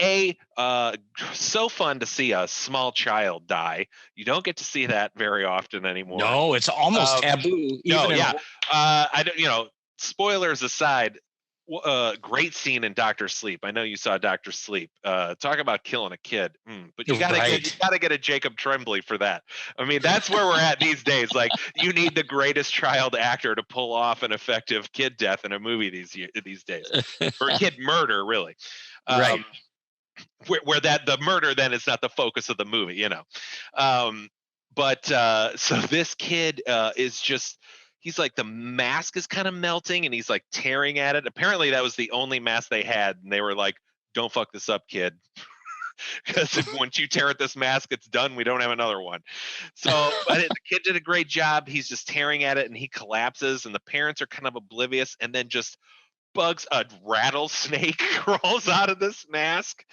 so fun to see a small child die. You don't get to see that very often anymore. No, it's almost taboo. I don't. Spoilers aside, great scene in Dr. Sleep. I know you saw Dr. Sleep. Talk about killing a kid. But you gotta get a Jacob Tremblay for that. I mean, that's where we're at these days. Like, you need the greatest child actor to pull off an effective kid death in a movie these days, or kid murder, really. Right. where that the murder then is not the focus of the movie, you know. But so this kid is just, he's like, the mask is kind of melting and he's like tearing at it. Apparently that was the only mask they had, and they were like, don't fuck this up, kid. Because once you tear at this mask, it's done. We don't have another one. So but the kid did a great job. He's just tearing at it and he collapses, and the parents are kind of oblivious, and then just a rattlesnake crawls out of this mask.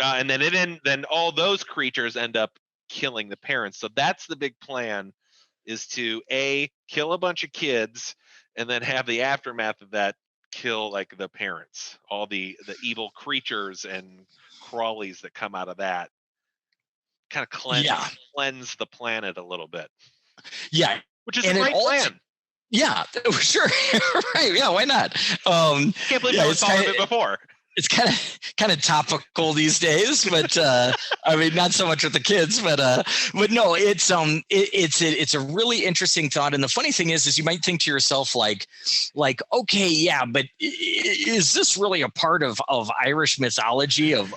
And then all those creatures end up killing the parents. So that's the big plan, is to kill a bunch of kids, and then have the aftermath of that kill like the parents, all the evil creatures and crawlies that come out of that. Kind of cleanse the planet a little bit. Yeah, which is a great plan. Yeah, sure. Right. Yeah, why not? Can't believe no one thought of it before. It's kind of topical these days, but I mean, not so much with the kids, but no, it's a really interesting thought. And the funny thing is you might think to yourself like, okay, yeah, but is this really a part of Irish mythology of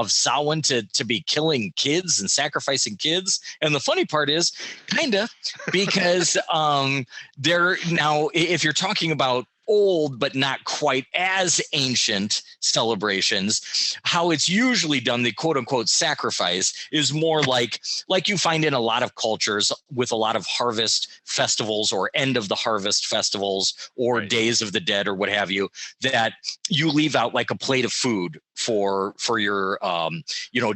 Samhain to be killing kids and sacrificing kids? And the funny part is kinda, because now if you're talking about old but not quite as ancient celebrations, how it's usually done, the quote unquote sacrifice, is more like you find in a lot of cultures with a lot of harvest festivals or end of the harvest festivals or days of the dead or what have you, that you leave out like a plate of food for your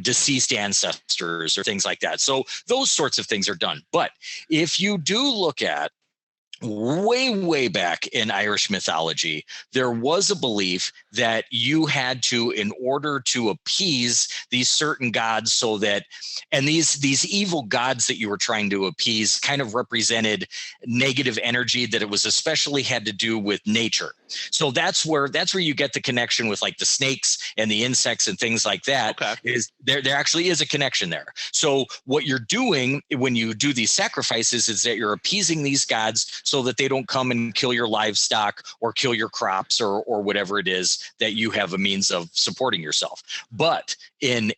deceased ancestors or things like that. So those sorts of things are done. But if you do look at way back in Irish mythology, there was a belief that you had to, in order to appease these certain gods, so that, and these evil gods that you were trying to appease kind of represented negative energy, that it was especially had to do with nature. So that's where you get the connection with like the snakes and the insects and things like that. Okay. Is there actually is a connection there. So what you're doing when you do these sacrifices is that you're appeasing these gods so that they don't come and kill your livestock or kill your crops or whatever it is that you have a means of supporting yourself. But in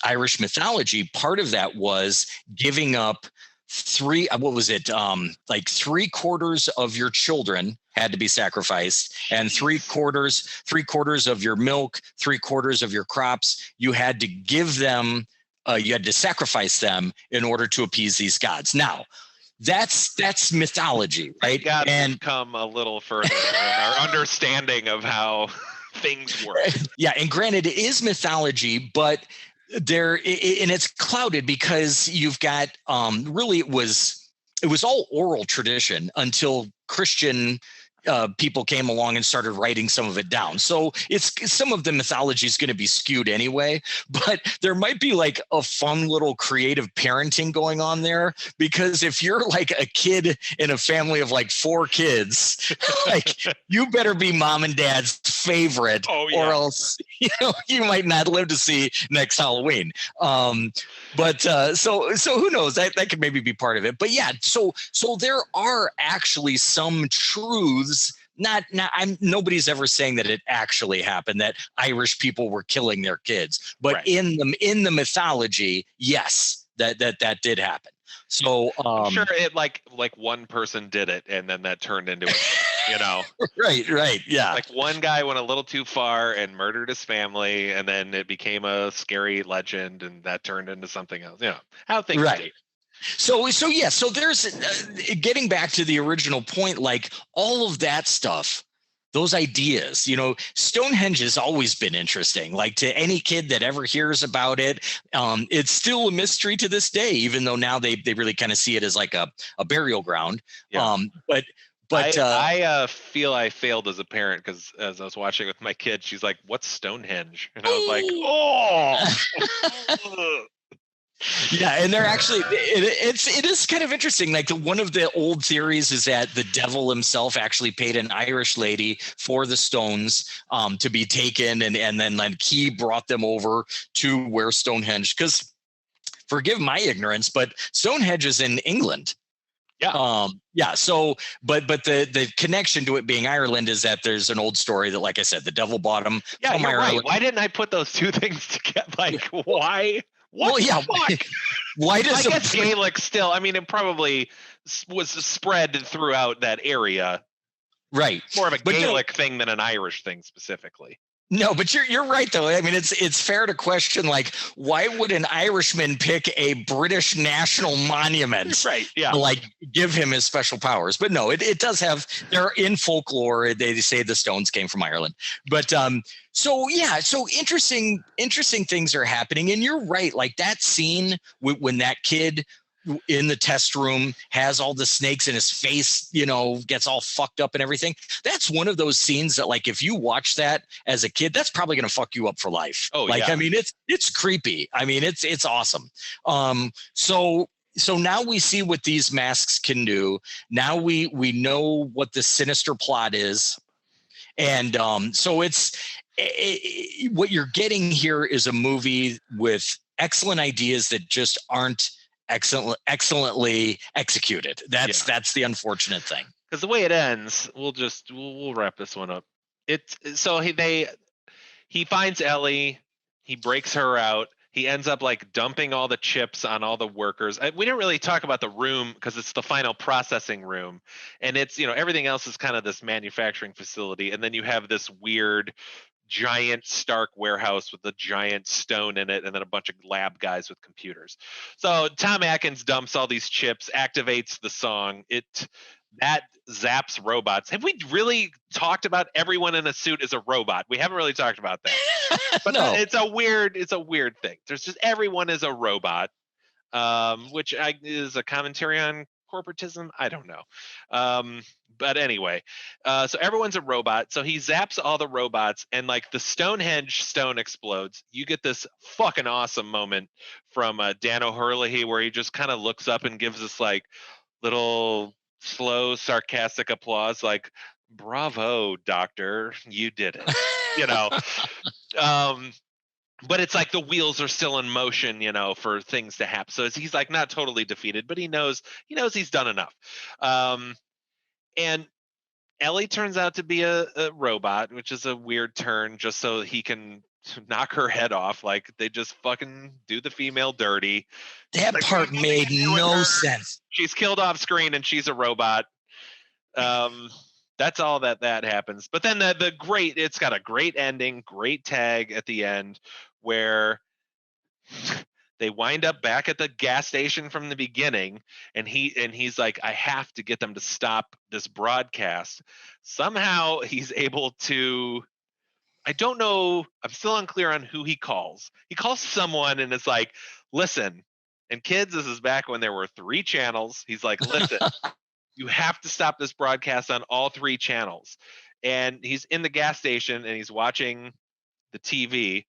Irish mythology, part of that was giving up like 3/4 of your children had to be sacrificed, and 3/4 of your milk, 3/4 of your crops, you had to give them, you had to sacrifice them in order to appease these gods. Now, that's mythology, right? God, and come a little further in our understanding of how things work. Yeah, and granted, it is mythology, but it's clouded because you've got really it was all oral tradition until Christian people came along and started writing some of it down. So it's some of the mythology is going to be skewed anyway, but there might be like a fun little creative parenting going on there, because if you're like a kid in a family of like 4 kids, like you better be mom and dad's favorite, or else you might not live to see next Halloween. But so who knows? That could maybe be part of it. But yeah, so there are actually some truths. Nobody's ever saying that it actually happened, that Irish people were killing their kids, but in the mythology, yes, that did happen. So I'm sure it like one person did it, and then that turned into right, yeah. Like one guy went a little too far and murdered his family, and then it became a scary legend, and that turned into something else. How things do. So there's getting back to the original point, like all of that stuff, those ideas, Stonehenge has always been interesting. Like to any kid that ever hears about it, it's still a mystery to this day, even though now they really kind of see it as like a burial ground. Yeah. But I feel I failed as a parent, because as I was watching with my kid, she's like, "What's Stonehenge?" And I was like, "Oh." Yeah, and they're actually it is kind of interesting. Like one of the old theories is that the devil himself actually paid an Irish lady for the stones to be taken, and then like he brought them over to where Stonehenge, because forgive my ignorance, but Stonehenge is in England. Yeah. So, but the connection to it being Ireland is that there's an old story that, like I said, the devil bought him from you're Ireland. right. Why didn't I put those two things together? Like, why? What Well, the fuck? Why does I guess Gaelic still? I mean, it probably was spread throughout that area. Right. More of a Gaelic thing than an Irish thing specifically. No, but you're right though. I mean, it's fair to question, like, why would an Irishman pick a British national monument, right? Yeah, to, like, give him his special powers? But no, it does have. They're in folklore. They say the stones came from Ireland. But so interesting things are happening, and you're right. Like that scene when that kid in the test room has all the snakes in his face, gets all fucked up and everything. That's one of those scenes that, like, if you watch that as a kid, that's probably going to fuck you up for life. Oh, yeah. I mean, it's creepy. I mean, it's awesome. So now we see what these masks can do. Now we know what the sinister plot is. And so what you're getting here is a movie with excellent ideas that just aren't excellently executed. That's the unfortunate thing. Because the way it ends, we'll wrap this one up. He finds Ellie, he breaks her out, he ends up like dumping all the chips on all the workers. We didn't really talk about the room because it's the final processing room, and it's everything else is kind of this manufacturing facility, and then you have this weird giant Stark warehouse with a giant stone in it, and then a bunch of lab guys with computers. So Tom Atkins dumps all these chips, activates the song. That zaps robots. Have we really talked about everyone in a suit as a robot? We haven't really talked about that. But no. It's a weird thing. There's just everyone is a robot, which is a commentary on corporatism. I don't know. But anyway, so everyone's a robot. So he zaps all the robots, and like the Stonehenge stone explodes. You get this fucking awesome moment from Dan O'Herlihy where he just kind of looks up and gives this like little slow, sarcastic applause, like, "Bravo, doctor, you did it." But it's like the wheels are still in motion, for things to happen. So he's like not totally defeated, but he knows he's done enough. And Ellie turns out to be a robot, which is a weird turn, just so he can knock her head off. Like they just fucking do the female dirty. That part made no sense. She's killed off screen and she's a robot. That's all that happens. But then it's got a great ending, great tag at the end where they wind up back at the gas station from the beginning, and he's like, I have to get them to stop this broadcast. Somehow he's able to, I don't know, I'm still unclear on who he calls. He calls someone and it's like, listen, and kids, this is back when there were 3 channels. He's like, listen, you have to stop this broadcast on all 3 channels. And he's in the gas station and he's watching the TV.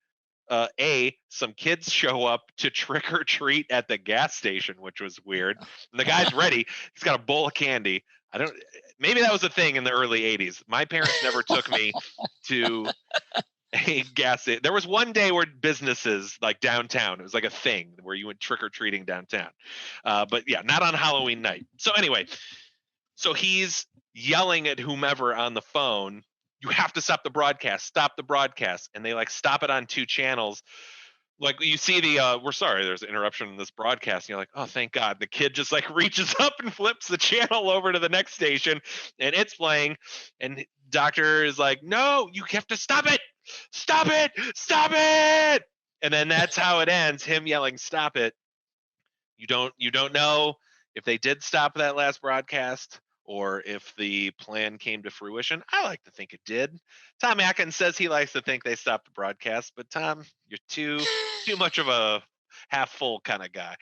Some kids show up to trick or treat at the gas station, which was weird. And the guy's ready. He's got a bowl of candy. Maybe that was a thing in the early 80s. My parents never took me to a gas station. There was one day where businesses like downtown, it was like a thing where you went trick or treating downtown. But yeah, not on Halloween night. So anyway, so he's yelling at whomever on the phone, you have to stop the broadcast, and they like stop it on 2 channels. Like you see we're sorry, there's an interruption in this broadcast, and you're like, oh, thank God. The kid just like reaches up and flips the channel over to the next station, and it's playing, and doctor is like, no, you have to stop it, and then that's how it ends, him yelling, stop it. You don't know if they did stop that last broadcast or if the plan came to fruition. I like to think it did. Tom Atkins says he likes to think they stopped the broadcast, but Tom, you're too much of a half full kind of guy.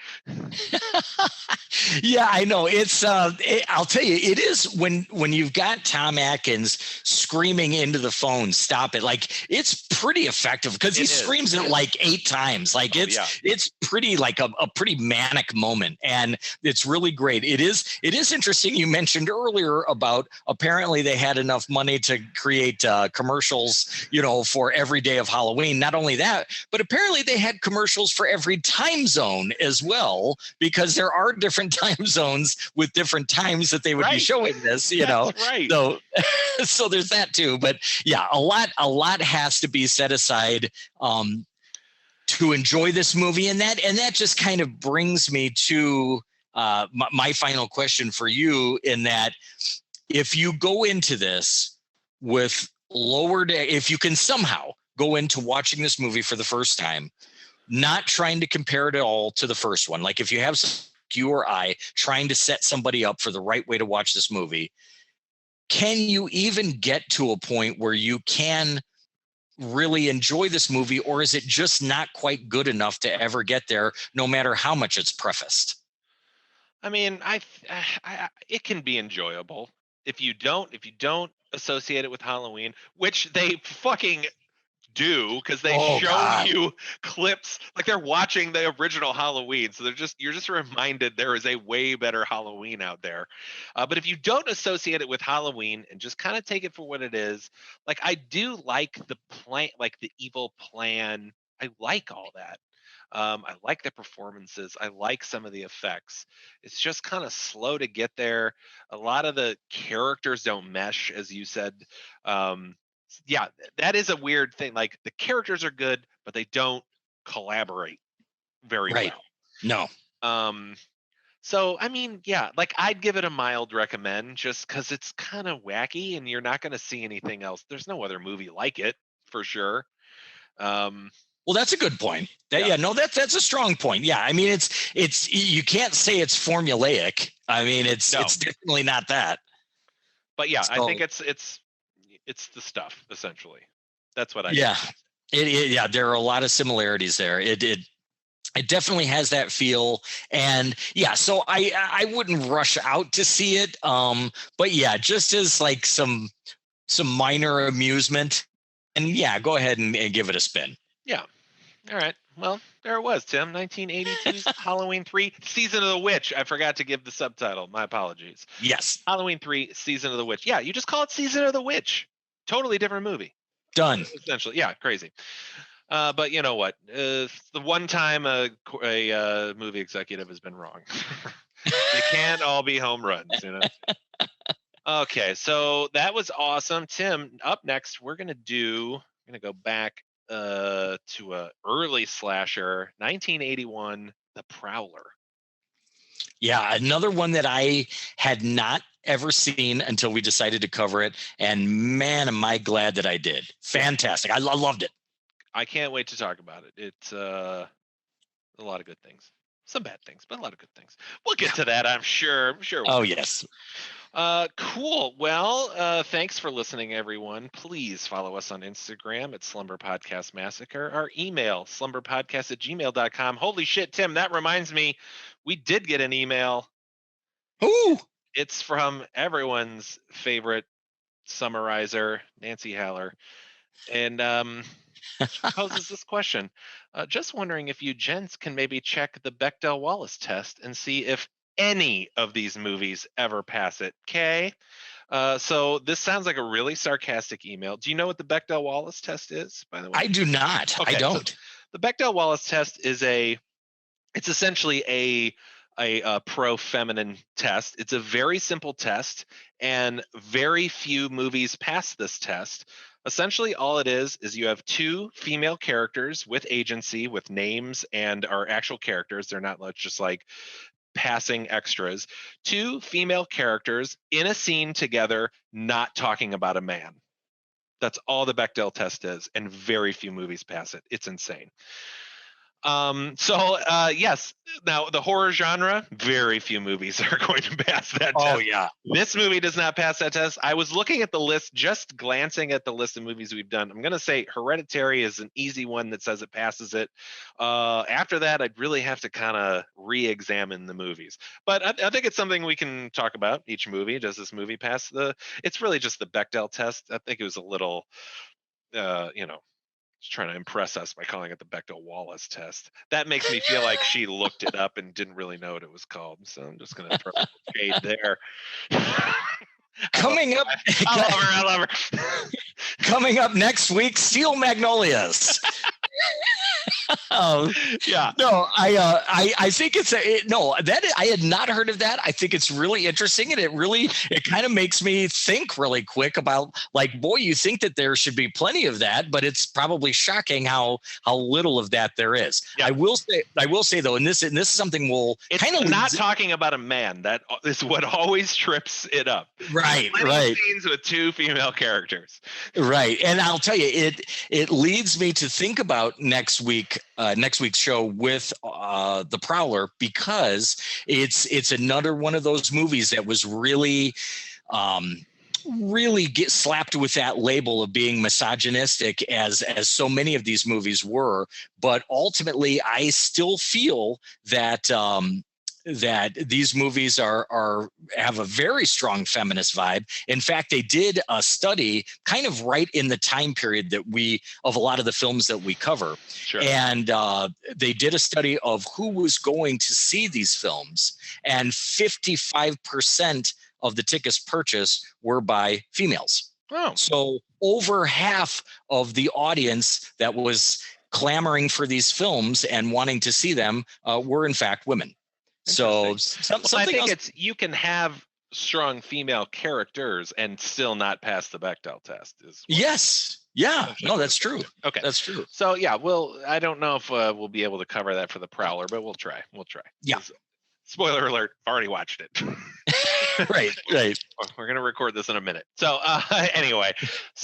Yeah, I know. It's I'll tell you, it is when you've got Tom Atkins screaming into the phone, stop it. Like it's pretty effective because he screams it like 8 times. Like it's pretty like a pretty manic moment, and it's really great. It is interesting. You mentioned earlier about apparently they had enough money to create commercials, for every day of Halloween. Not only that, but apparently they had commercials for every time zone as well, because there are different time zones with different times that they would be showing this, Right. So there's that too. But yeah, a lot has to be set aside to enjoy this movie. And that just kind of brings me to my final question for you, in that if you go into this with if you can somehow go into watching this movie for the first time, not trying to compare it at all to the first one, like if you have you or I trying to set somebody up for the right way to watch this movie, can you even get to a point where you can really enjoy this movie, or is it just not quite good enough to ever get there, no matter how much it's prefaced? I mean, I it can be enjoyable if you don't associate it with Halloween, which they fucking do, because they show you clips like they're watching the original Halloween, so you're just reminded there is a way better Halloween out there. But if you don't associate it with Halloween and just kind of take it for what it is, like I do like the plan, like the evil plan. I like all that. I like the performances. I like some of the effects. It's just kind of slow to get there. A lot of the characters don't mesh, as you said. Yeah, that is a weird thing. Like the characters are good, but they don't collaborate very well. No. So I mean, yeah, like I'd give it a mild recommend, just because it's kind of wacky and you're not going to see anything else. There's no other movie like it for sure. Well, that's a good point. That's a strong point. Yeah, I mean, it's you can't say it's formulaic. I mean, it's definitely not that. But yeah, I think it's the stuff essentially. That's what I think. There are a lot of similarities there. It definitely has that feel, and so I wouldn't rush out to see it. But yeah, just as like some minor amusement, and go ahead and give it a spin. Yeah. All right. Well, there it was, Tim. 1982's Halloween 3, Season of the Witch. I forgot to give the subtitle. My apologies. Yes. Halloween 3, Season of the Witch. Yeah, you just call it Season of the Witch. Totally different movie. Done. Essentially. Yeah, crazy. But you know what? The one time a movie executive has been wrong. They can't all be home runs, Okay, so that was awesome. Tim, up next, we're going to go back to a early slasher, 1981, The Prowler. Yeah, another one that I had not ever seen until we decided to cover it, and man, am I glad that I did. Fantastic. I loved it. I can't wait to talk about it. It's a lot of good things. Some bad things, but a lot of good things. We'll get to that, I'm sure. Oh, yes. Cool. Well, thanks for listening, everyone. Please follow us on Instagram at Slumber Podcast Massacre. Our email, slumberpodcast@gmail.com. Holy shit, Tim, that reminds me, we did get an email. Ooh. It's from everyone's favorite summarizer, Nancy Haller. And she poses this question. Just wondering if you gents can maybe check the Bechdel-Wallace test and see if any of these movies ever pass it. Okay. So this sounds like a really sarcastic email. Do you know what the Bechdel-Wallace test is, by the way? I do not. Okay, I don't. So the Bechdel-Wallace test is it's essentially a pro-feminine test. It's a very simple test, and very few movies pass this test. Essentially, all it is you have two female characters with agency, with names, and are actual characters. They're not just like passing extras. Two female characters in a scene together, not talking about a man. That's all the Bechdel test is, and very few movies pass it. It's insane. Yes, now the horror genre, very few movies are going to pass that test. Oh, yeah. This movie does not pass that test. I was looking at the list, just glancing at the list of movies we've done. I'm going to say Hereditary is an easy one that says it passes it. After that, I'd really have to kind of re-examine the movies. But I think it's something we can talk about, each movie. Does this movie pass it's really just the Bechdel test. I think it was a little, trying to impress us by calling it the Bechdel-Wallace test. That makes me feel like she looked it up and didn't really know what it was called. So I'm just going to throw a shade there. Coming up, I love her. Coming up next week, Steel Magnolias. Yeah. No, I think it's that I had not heard of that. I think it's really interesting, and it kind of makes me think really quick about, like, boy, you think that there should be plenty of that, but it's probably shocking how little of that there is. Yeah. I will say though, and this is something we'll It's kind of not talking about a man. That is what always trips it up. right, Plenty of right. scenes with 2 female characters. Right. And I'll tell you, it leads me to think about next week's show with The Prowler, because it's another one of those movies that was really get slapped with that label of being misogynistic, as so many of these movies were. But ultimately, I still feel that that these movies have a very strong feminist vibe. In fact, they did a study kind of right in the time period of a lot of the films that we cover. Sure. And they did a study of who was going to see these films, and 55% of the tickets purchased were by females. Oh. So over half of the audience that was clamoring for these films and wanting to see them were in fact women. So I think it's, you can have strong female characters and still not pass the Bechdel test. Yes. Yeah. No, that's true. Okay. That's true. So yeah, I don't know if we'll be able to cover that for The Prowler, but we'll try. Yeah. Spoiler alert, already watched it. Right. We're going to record this in a minute. So anyway,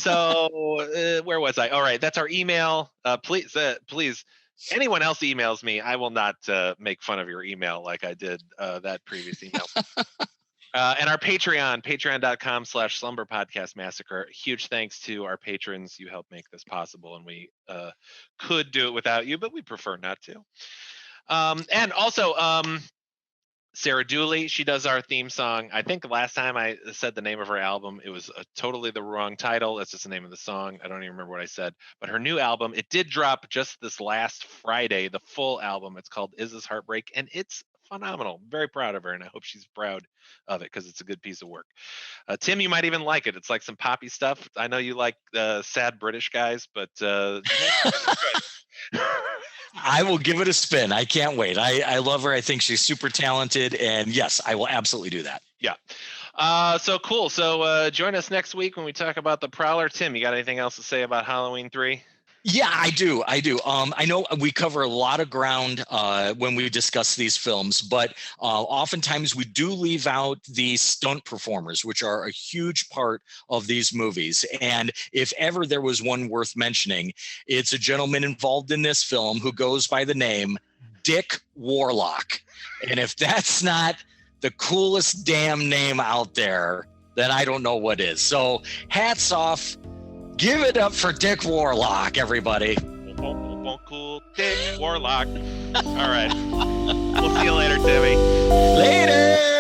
where was I? All right. That's our email. Please, anyone else emails me, I will not make fun of your email like I did that previous email. And our Patreon, patreon.com/Slumber Podcast Massacre. Huge thanks to our patrons. You help make this possible, and we could do it without you, but we prefer not to. And also, Sarah Dooley, she does our theme song. I think last time I said the name of her album, it was totally the wrong title. That's just the name of the song. I don't even remember what I said. But her new album, it did drop just this last Friday, the full album. It's called Is This Heartbreak? And it's phenomenal. I'm very proud of her, and I hope she's proud of it, because it's a good piece of work. Tim, you might even like it. It's like some poppy stuff. I know you like sad British guys, but I will give it a spin. I can't wait. I love her. I think she's super talented, and yes, I will absolutely do that. Yeah. So cool. So join us next week when we talk about The Prowler. Tim, you got anything else to say about Halloween 3? Yeah, I do. I know we cover a lot of ground when we discuss these films, but oftentimes we do leave out the stunt performers, which are a huge part of these movies. And if ever there was one worth mentioning, it's a gentleman involved in this film who goes by the name Dick Warlock. And if that's not the coolest damn name out there, then I don't know what is. So hats off. Give it up for Dick Warlock, everybody. Cool Dick Warlock. All right. We'll see you later, Timmy. Later.